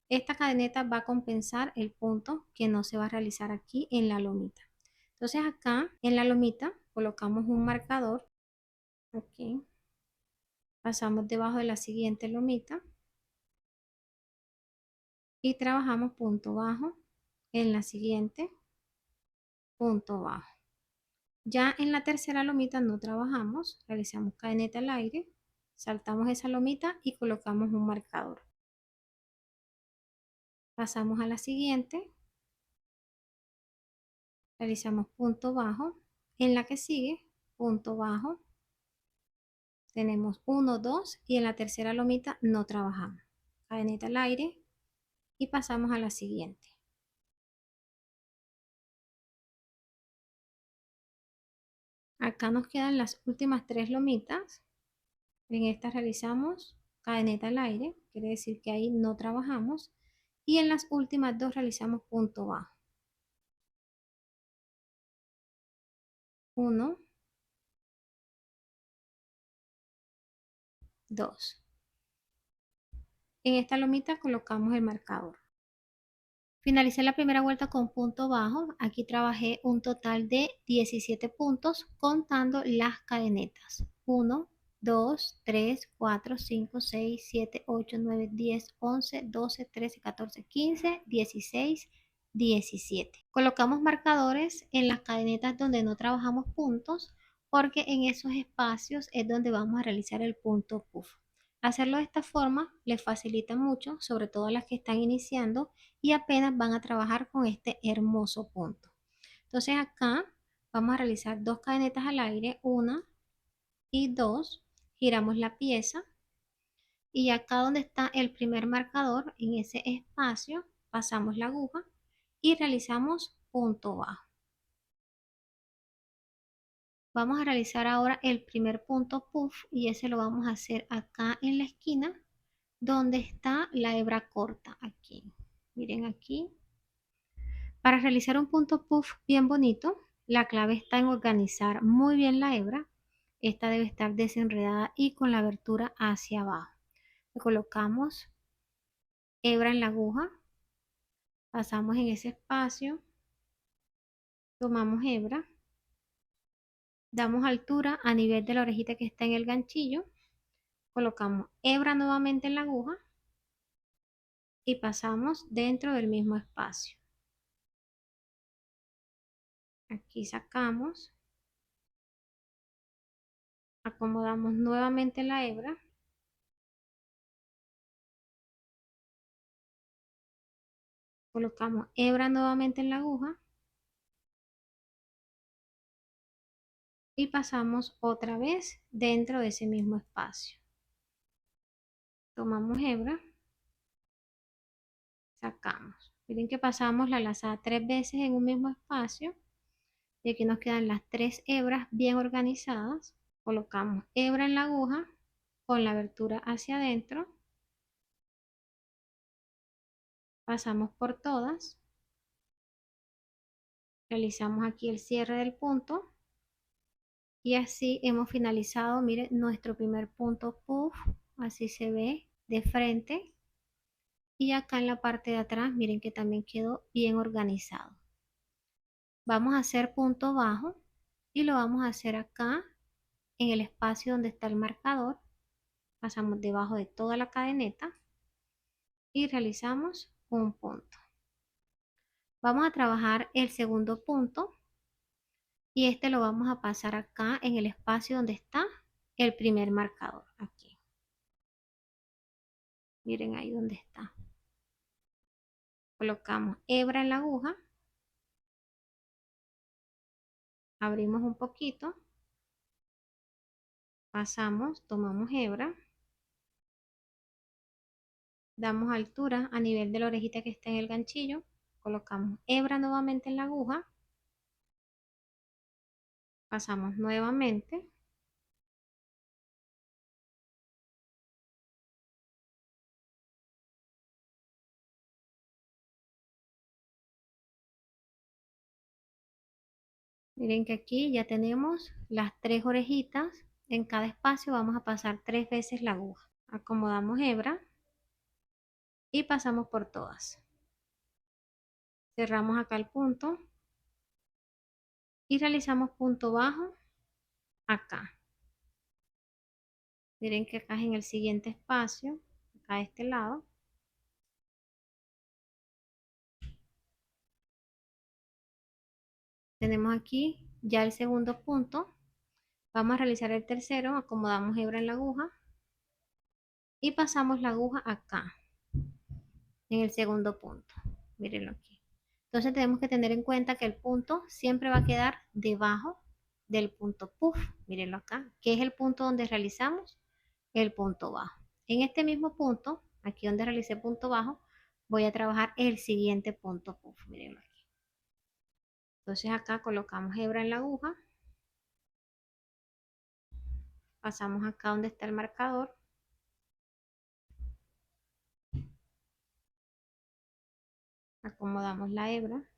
Esta cadeneta va a compensar el punto que no se va a realizar aquí en la lomita. Entonces acá en la lomita colocamos un marcador. Ok. Pasamos debajo de la siguiente lomita y trabajamos punto bajo en la siguiente, punto bajo. Ya en la tercera lomita no trabajamos, realizamos cadeneta al aire, saltamos esa lomita y colocamos un marcador. Pasamos a la siguiente, realizamos punto bajo, en la que sigue, punto bajo, tenemos 1, 2 y en la tercera lomita no trabajamos. Cadeneta al aire y pasamos a la siguiente. Acá nos quedan las últimas 3 lomitas. En esta realizamos cadeneta al aire, quiere decir que ahí no trabajamos. Y en las últimas 2 realizamos punto bajo. 1, 2. En esta lomita colocamos el marcador. Finalicé la primera vuelta con punto bajo. Aquí trabajé un total de 17 puntos contando las cadenetas. 1, 2, 3, 4, 5, 6, 7, 8, 9, 10, 11, 12, 13, 14, 15, 16, 17. Colocamos marcadores en las cadenetas donde no trabajamos puntos porque en esos espacios es donde vamos a realizar el punto puff. Hacerlo de esta forma les facilita mucho, sobre todo a las que están iniciando y apenas van a trabajar con este hermoso punto. Entonces acá vamos a realizar 2 cadenetas al aire, 1 y 2, giramos la pieza y acá donde está el primer marcador, en ese espacio pasamos la aguja y realizamos punto bajo. Vamos a realizar ahora el primer punto puff y ese lo vamos a hacer acá en la esquina donde está la hebra corta, aquí. Miren aquí. Para realizar un punto puff bien bonito, la clave está en organizar muy bien la hebra. Esta debe estar desenredada y con la abertura hacia abajo. Le colocamos hebra en la aguja, pasamos en ese espacio, tomamos hebra, damos altura a nivel de la orejita que está en el ganchillo, colocamos hebra nuevamente en la aguja y pasamos dentro del mismo espacio. Aquí sacamos, acomodamos nuevamente la hebra, colocamos hebra nuevamente en la aguja y pasamos otra vez dentro de ese mismo espacio. Tomamos hebra, sacamos. Miren que pasamos la lazada 3 veces en un mismo espacio y aquí nos quedan las 3 hebras bien organizadas. Colocamos hebra en la aguja con la abertura hacia adentro, pasamos por todas, realizamos aquí el cierre del punto y así hemos finalizado, miren, nuestro primer punto puff, así se ve de frente. Y acá en la parte de atrás, miren que también quedó bien organizado. Vamos a hacer punto bajo y lo vamos a hacer acá en el espacio donde está el marcador. Pasamos debajo de toda la cadeneta y realizamos un punto. Vamos a trabajar el segundo punto y este lo vamos a pasar acá en el espacio donde está el primer marcador. Aquí. Miren ahí donde está. Colocamos hebra en la aguja. Abrimos un poquito. Pasamos, tomamos hebra. Damos altura a nivel de la orejita que está en el ganchillo. Colocamos hebra nuevamente en la aguja. Pasamos nuevamente. Miren que aquí ya tenemos las 3 orejitas. En cada espacio vamos a pasar 3 veces la aguja. Acomodamos hebra y pasamos por todas. Cerramos acá el punto y realizamos punto bajo acá. Miren que acá en el siguiente espacio, acá de este lado, tenemos aquí ya el segundo punto. Vamos a realizar el tercero, acomodamos hebra en la aguja y pasamos la aguja acá, en el segundo punto. Mírenlo aquí. Entonces tenemos que tener en cuenta que el punto siempre va a quedar debajo del punto puff. Mírenlo acá, que es el punto donde realizamos el punto bajo. En este mismo punto, aquí donde realicé punto bajo, voy a trabajar el siguiente punto puff. Mírenlo aquí. Entonces acá colocamos hebra en la aguja, pasamos acá donde está el marcador, acomodamos la hebra,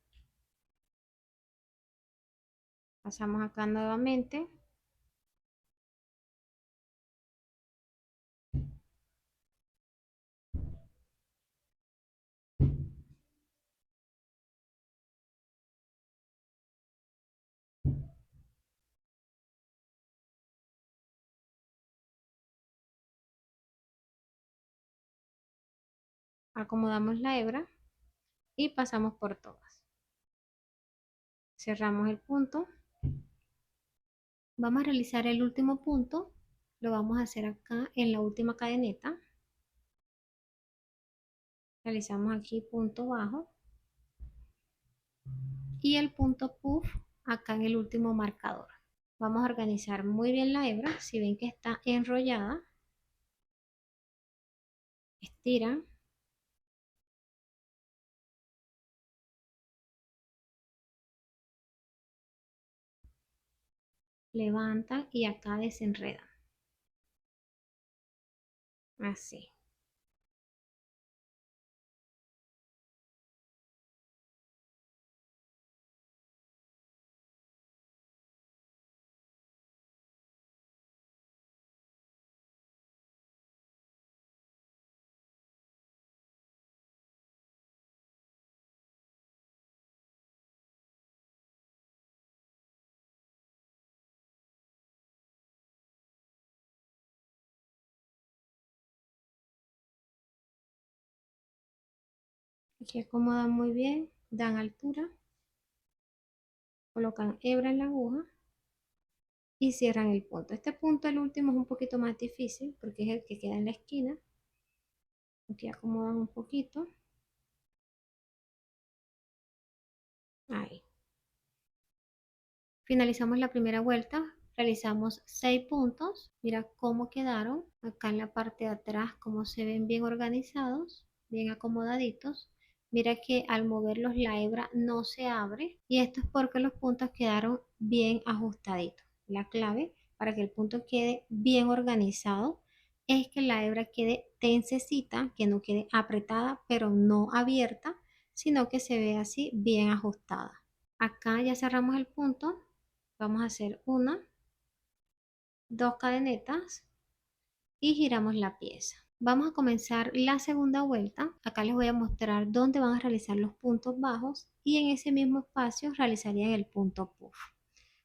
pasamos acá nuevamente, acomodamos la hebra y pasamos por todas. Cerramos el punto. Vamos a realizar el último punto, lo vamos a hacer acá en la última cadeneta. Realizamos aquí punto bajo y el punto puff acá en el último marcador. Vamos a organizar muy bien la hebra. Si ven que está enrollada, estiran, levantan y acá desenredan. Así. Aquí acomodan muy bien, dan altura, colocan hebra en la aguja y cierran el punto. Este punto, el último, es un poquito más difícil porque es el que queda en la esquina. Aquí acomodan un poquito. Ahí. Finalizamos la primera vuelta, realizamos 6 puntos. Mira cómo quedaron acá en la parte de atrás, cómo se ven bien organizados, bien acomodaditos. Mira que al moverlos la hebra no se abre y esto es porque los puntos quedaron bien ajustaditos. La clave para que el punto quede bien organizado es que la hebra quede tensecita, que no quede apretada pero no abierta, sino que se vea así bien ajustada. Acá ya cerramos el punto. Vamos a hacer una, dos cadenetas y giramos la pieza. Vamos a comenzar la segunda vuelta. Acá les voy a mostrar dónde van a realizar los puntos bajos y en ese mismo espacio realizarían el punto puff.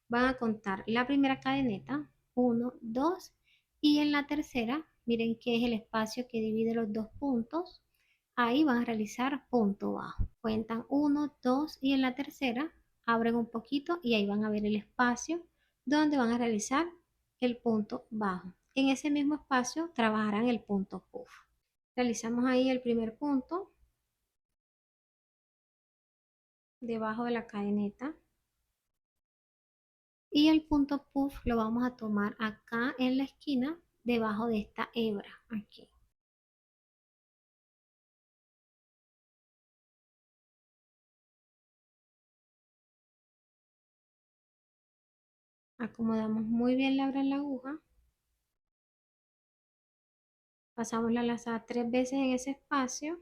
Van a contar la primera cadeneta, 1, 2 y en la tercera, miren que es el espacio que divide los dos puntos. Ahí van a realizar punto bajo. Cuentan 1, 2 y en la tercera abren un poquito y ahí van a ver el espacio donde van a realizar el punto bajo. En ese mismo espacio trabajarán el punto puff. Realizamos ahí el primer punto debajo de la cadeneta y el punto puff lo vamos a tomar acá en la esquina debajo de esta hebra aquí. Acomodamos muy bien la hebra en la aguja. Pasamos la lazada 3 veces en ese espacio.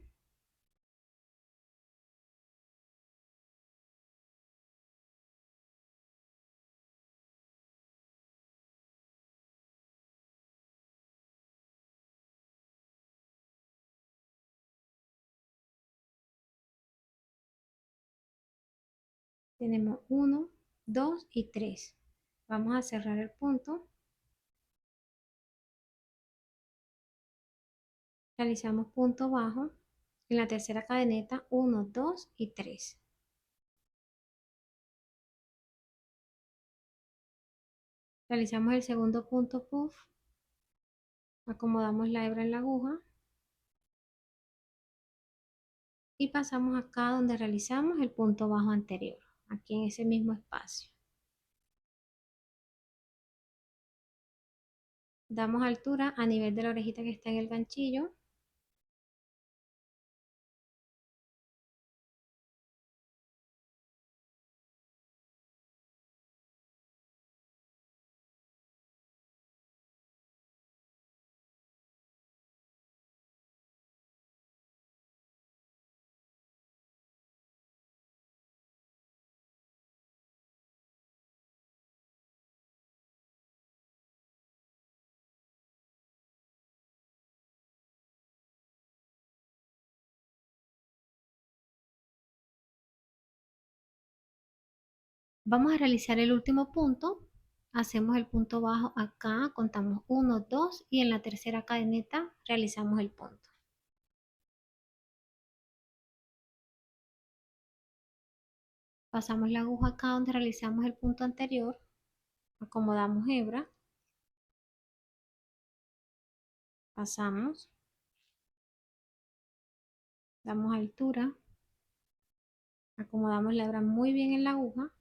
Tenemos 1, 2 y 3. Vamos a cerrar el punto. Realizamos punto bajo en la tercera cadeneta, 1, 2 y 3. Realizamos el segundo punto puff. Acomodamos la hebra en la aguja. Y pasamos acá donde realizamos el punto bajo anterior, aquí en ese mismo espacio. Damos altura a nivel de la orejita que está en el ganchillo. Vamos a realizar el último punto. Hacemos el punto bajo acá, contamos 1, 2 y en la tercera cadeneta realizamos el punto. Pasamos la aguja acá donde realizamos el punto anterior, acomodamos hebra, pasamos, damos altura, acomodamos la hebra muy bien en la aguja.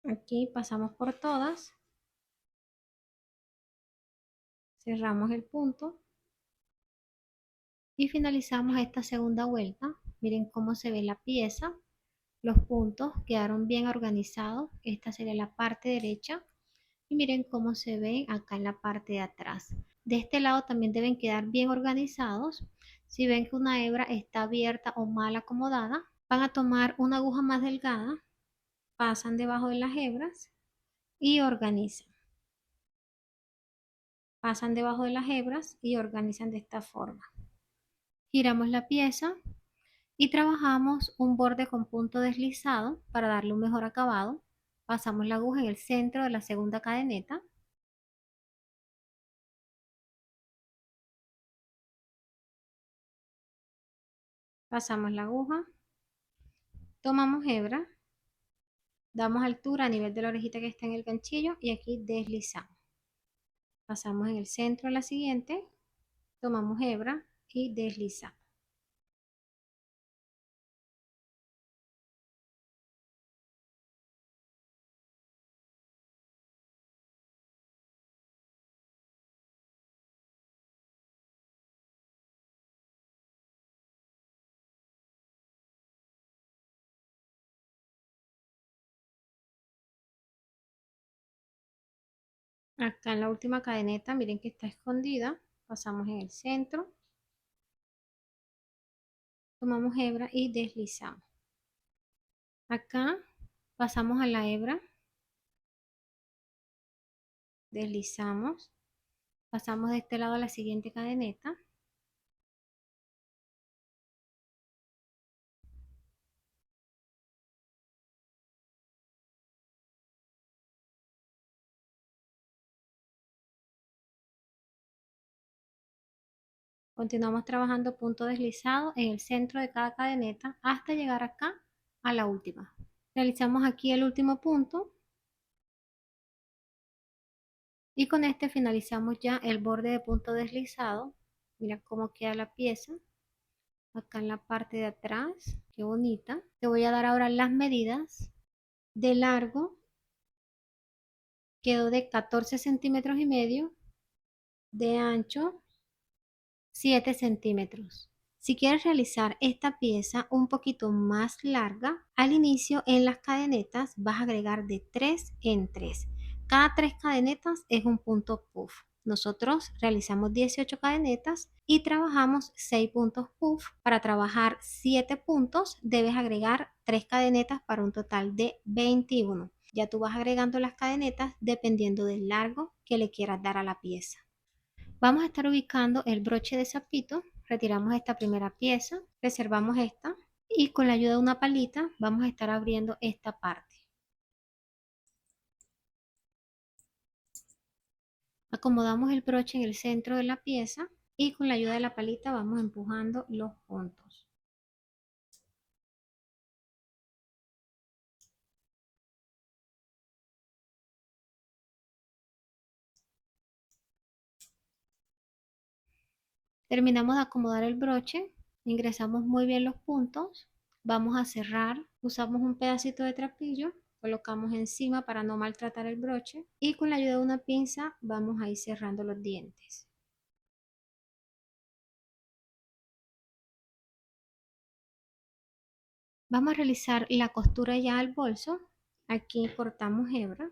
Aquí pasamos por todas, cerramos el punto y finalizamos esta segunda vuelta. Miren cómo se ve la pieza. Los puntos quedaron bien organizados. Esta sería la parte derecha. Y miren cómo se ven acá en la parte de atrás. De este lado también deben quedar bien organizados. Si ven que una hebra está abierta o mal acomodada, van a tomar una aguja más delgada, pasan debajo de las hebras y organizan. Pasan debajo de las hebras y organizan de esta forma. Giramos la pieza y trabajamos un borde con punto deslizado para darle un mejor acabado. Pasamos la aguja en el centro de la segunda cadeneta. Pasamos la aguja, tomamos hebra, damos altura a nivel de la orejita que está en el ganchillo y aquí deslizamos. Pasamos en el centro de la siguiente, tomamos hebra y deslizamos. Acá en la última cadeneta, miren que está escondida, pasamos en el centro, tomamos hebra y deslizamos. Acá pasamos a la hebra, deslizamos, pasamos de este lado a la siguiente cadeneta, continuamos trabajando punto deslizado en el centro de cada cadeneta hasta llegar acá a la última. Realizamos aquí el último punto y con este finalizamos ya el borde de punto deslizado. Mira cómo queda la pieza acá en la parte de atrás, qué bonita. Te voy a dar ahora las medidas. De largo quedó de 14 centímetros y medio, de ancho 7 centímetros. Si quieres realizar esta pieza un poquito más larga, al inicio en las cadenetas vas a agregar de 3 en 3. Cada 3 cadenetas es un punto puff. Nosotros realizamos 18 cadenetas y trabajamos 6 puntos puff. Para trabajar 7 puntos debes agregar 3 cadenetas para un total de 21. Ya tú vas agregando las cadenetas dependiendo del largo que le quieras dar a la pieza. Vamos a estar ubicando el broche de sapito. Retiramos esta primera pieza, reservamos esta y con la ayuda de una palita vamos a estar abriendo esta parte. Acomodamos el broche en el centro de la pieza y con la ayuda de la palita vamos empujando los puntos. Terminamos de acomodar el broche, ingresamos muy bien los puntos, vamos a cerrar, usamos un pedacito de trapillo, colocamos encima para no maltratar el broche y con la ayuda de una pinza vamos a ir cerrando los dientes. Vamos a realizar la costura ya al bolso. Aquí cortamos hebra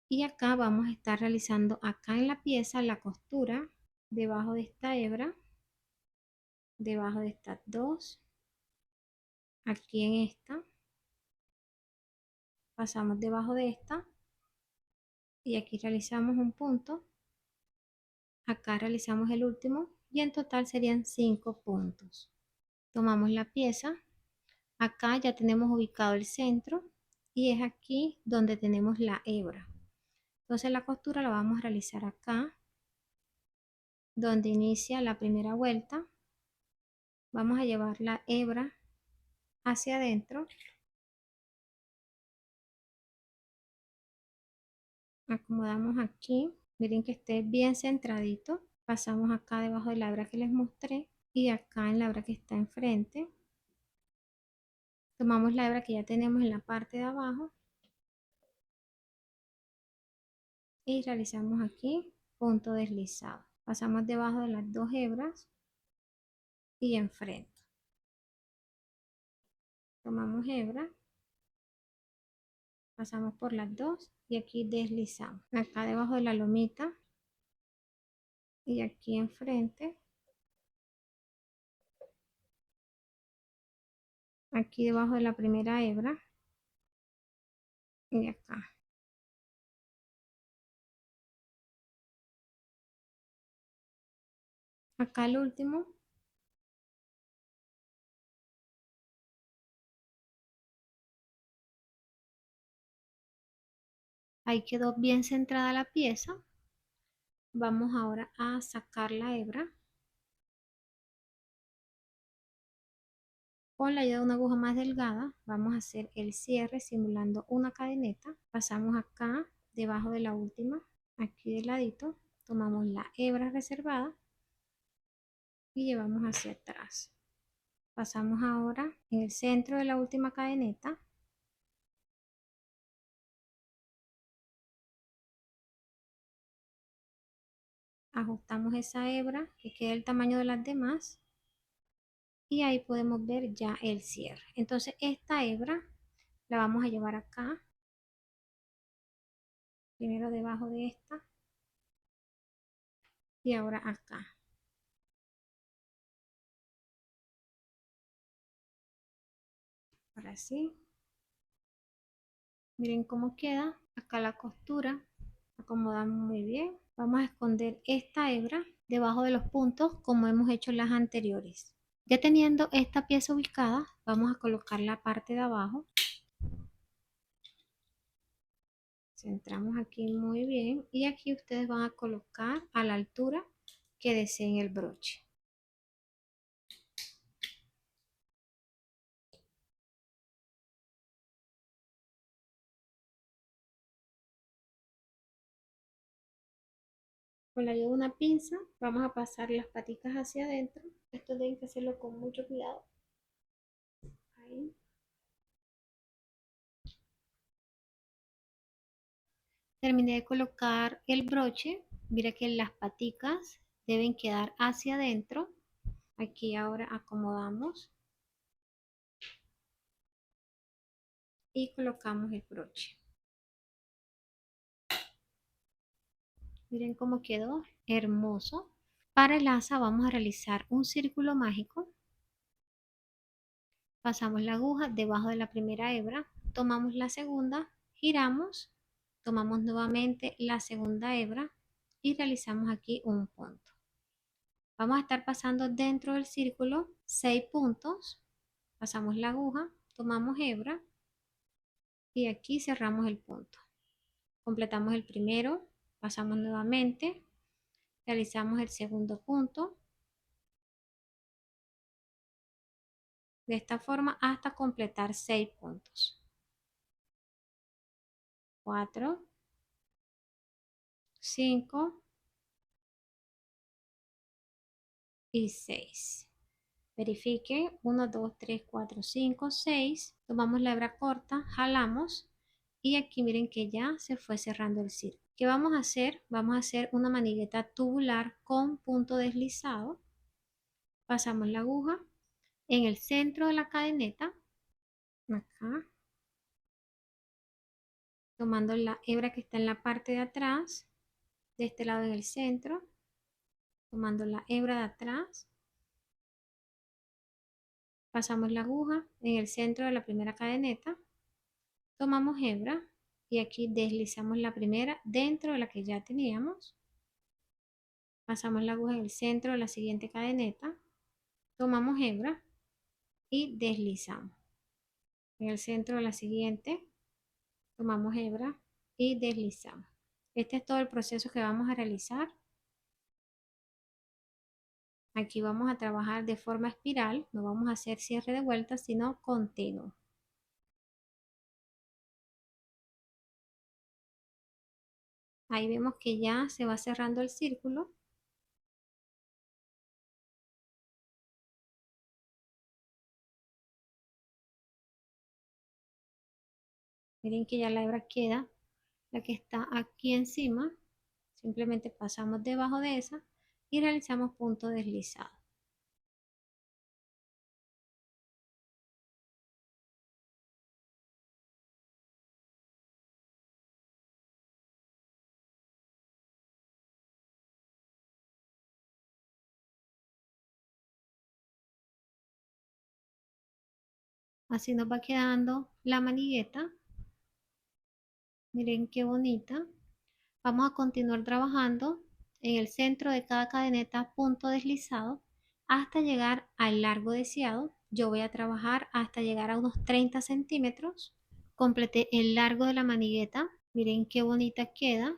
y acá vamos a estar realizando acá en la pieza la costura debajo de esta hebra, debajo de estas dos, aquí en esta, pasamos debajo de esta y aquí realizamos un punto, acá realizamos el último y en total serían 5 puntos. Tomamos la pieza, acá ya tenemos ubicado el centro y es aquí donde tenemos la hebra. Entonces la costura la vamos a realizar acá, donde inicia la primera vuelta. Vamos a llevar la hebra hacia adentro. Acomodamos aquí. Miren que esté bien centradito. Pasamos acá debajo de la hebra que les mostré y acá en la hebra que está enfrente. Tomamos la hebra que ya tenemos en la parte de abajo y realizamos aquí punto deslizado. Pasamos debajo de las dos hebras y enfrente. Tomamos hebra, pasamos por las dos y aquí deslizamos. Acá debajo de la lomita y aquí enfrente. Aquí debajo de la primera hebra y acá. Acá el último. Ahí quedó bien centrada la pieza. Vamos ahora a sacar la hebra. Con la ayuda de una aguja más delgada vamos a hacer el cierre simulando una cadeneta. Pasamos acá debajo de la última, aquí del ladito. Tomamos la hebra reservada y llevamos hacia atrás. Pasamos ahora en el centro de la última cadeneta. Ajustamos esa hebra que quede el tamaño de las demás y ahí podemos ver ya el cierre. Entonces esta hebra la vamos a llevar acá, primero debajo de esta y ahora acá. Ahora sí, miren cómo queda. Acá la costura, acomodamos muy bien. Vamos a esconder esta hebra debajo de los puntos como hemos hecho las anteriores. Ya teniendo esta pieza ubicada, vamos a colocar la parte de abajo. Centramos aquí muy bien y aquí ustedes van a colocar a la altura que deseen el broche. Con la ayuda de una pinza vamos a pasar las paticas hacia adentro. Esto tienen que hacerlo con mucho cuidado. Ahí. Terminé de colocar el broche. Mira que las paticas deben quedar hacia adentro. Aquí ahora acomodamos y colocamos el broche. Miren cómo quedó, hermoso. Para el asa vamos a realizar un círculo mágico. Pasamos la aguja debajo de la primera hebra, tomamos la segunda, giramos, tomamos nuevamente la segunda hebra y realizamos aquí un punto. Vamos a estar pasando dentro del círculo 6 puntos. Pasamos la aguja, tomamos hebra y aquí cerramos el punto. Completamos el primero, pasamos nuevamente, realizamos el segundo punto. De esta forma hasta completar 6 puntos. 4, 5 y 6. Verifique 1, 2, 3, 4, 5, 6. Tomamos la hebra corta, jalamos y aquí miren que ya se fue cerrando el círculo. ¿Qué vamos a hacer? Vamos a hacer una manigueta tubular con punto deslizado. Pasamos la aguja en el centro de la cadeneta, acá, tomando la hebra que está en la parte de atrás, de este lado en el centro, tomando la hebra de atrás, pasamos la aguja en el centro de la primera cadeneta, tomamos hebra y aquí deslizamos la primera dentro de la que ya teníamos, pasamos la aguja en el centro de la siguiente cadeneta, tomamos hebra y deslizamos. En el centro de la siguiente, tomamos hebra y deslizamos. Este es todo el proceso que vamos a realizar. Aquí vamos a trabajar de forma espiral, no vamos a hacer cierre de vuelta, sino continuo. Ahí vemos que ya se va cerrando el círculo. Miren que ya la hebra queda, la que está aquí encima. Simplemente pasamos debajo de esa y realizamos punto deslizado. Así nos va quedando la manigueta. Miren qué bonita. Vamos a continuar trabajando en el centro de cada cadeneta punto deslizado hasta llegar al largo deseado. Yo voy a trabajar hasta llegar a unos 30 centímetros. Completé el largo de la manigueta. Miren qué bonita queda.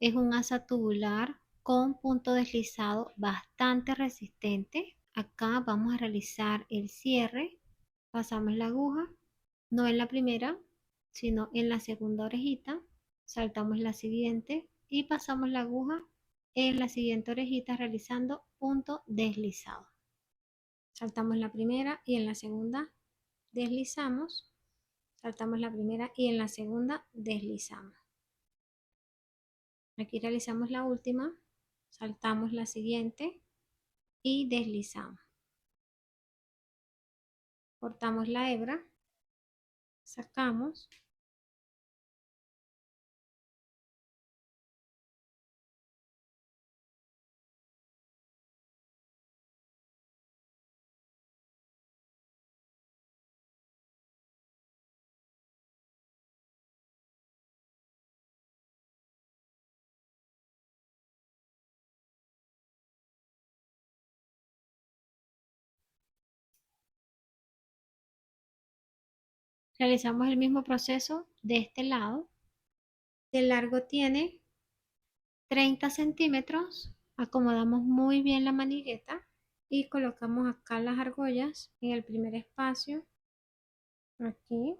Es un asa tubular con punto deslizado bastante resistente. Acá vamos a realizar el cierre. Pasamos la aguja, no en la primera, sino en la segunda orejita. Saltamos la siguiente y pasamos la aguja en la siguiente orejita realizando punto deslizado. Saltamos la primera y en la segunda deslizamos. Saltamos la primera y en la segunda deslizamos. Aquí realizamos la última, saltamos la siguiente y deslizamos. Cortamos la hebra, sacamos, realizamos el mismo proceso de este lado. De largo tiene 30 centímetros. Acomodamos muy bien la manigueta y colocamos acá las argollas en el primer espacio. Aquí.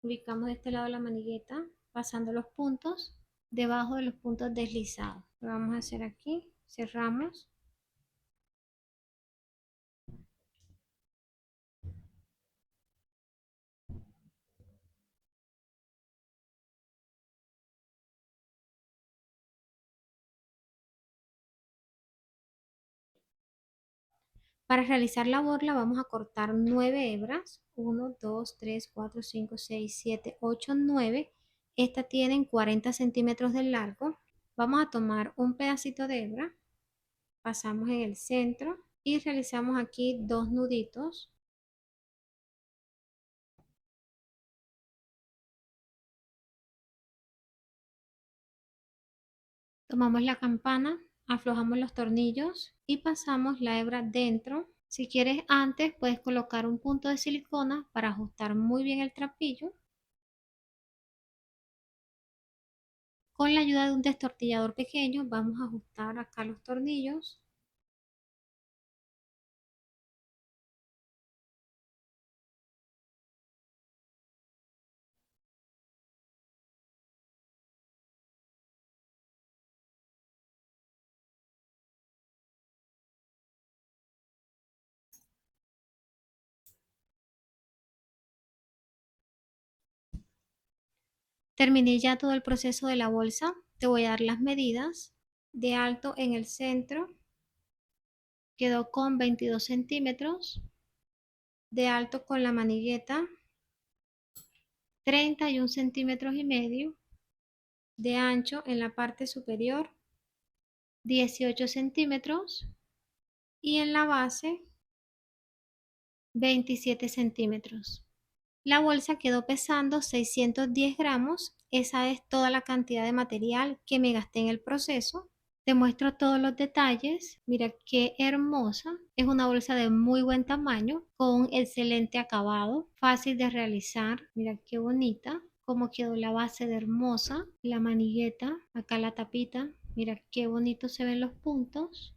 Ubicamos de este lado la manigueta pasando los puntos debajo de los puntos deslizados. Lo vamos a hacer aquí. Cerramos. Para realizar la borla vamos a cortar 9 hebras. 1, 2, 3, 4, 5, 6, 7, 8, 9. Estas tienen 40 centímetros de largo. Vamos a tomar un pedacito de hebra, pasamos en el centro y realizamos aquí 2 nuditos. Tomamos la campana, aflojamos los tornillos y pasamos la hebra dentro. Si quieres antes, puedes colocar un punto de silicona para ajustar muy bien el trapillo. Con la ayuda de un destortillador pequeño, vamos a ajustar acá los tornillos. Terminé ya todo el proceso de la bolsa. Te voy a dar las medidas. De alto en el centro quedó con 22 centímetros. De alto con la manigueta 31 centímetros y medio. De ancho en la parte superior 18 centímetros y en la base 27 centímetros. La bolsa quedó pesando 610 gramos. Esa es toda la cantidad de material que me gasté en el proceso. Te muestro todos los detalles. Mira qué hermosa. Es una bolsa de muy buen tamaño, con excelente acabado, fácil de realizar. Mira qué bonita. Cómo quedó la base de hermosa. La manigueta, acá la tapita. Mira qué bonito se ven los puntos.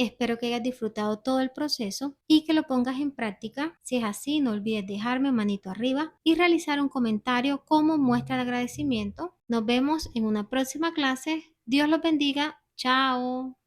Espero que hayas disfrutado todo el proceso y que lo pongas en práctica. Si es así, no olvides dejarme manito arriba y realizar un comentario como muestra de agradecimiento. Nos vemos en una próxima clase. Dios los bendiga. Chao.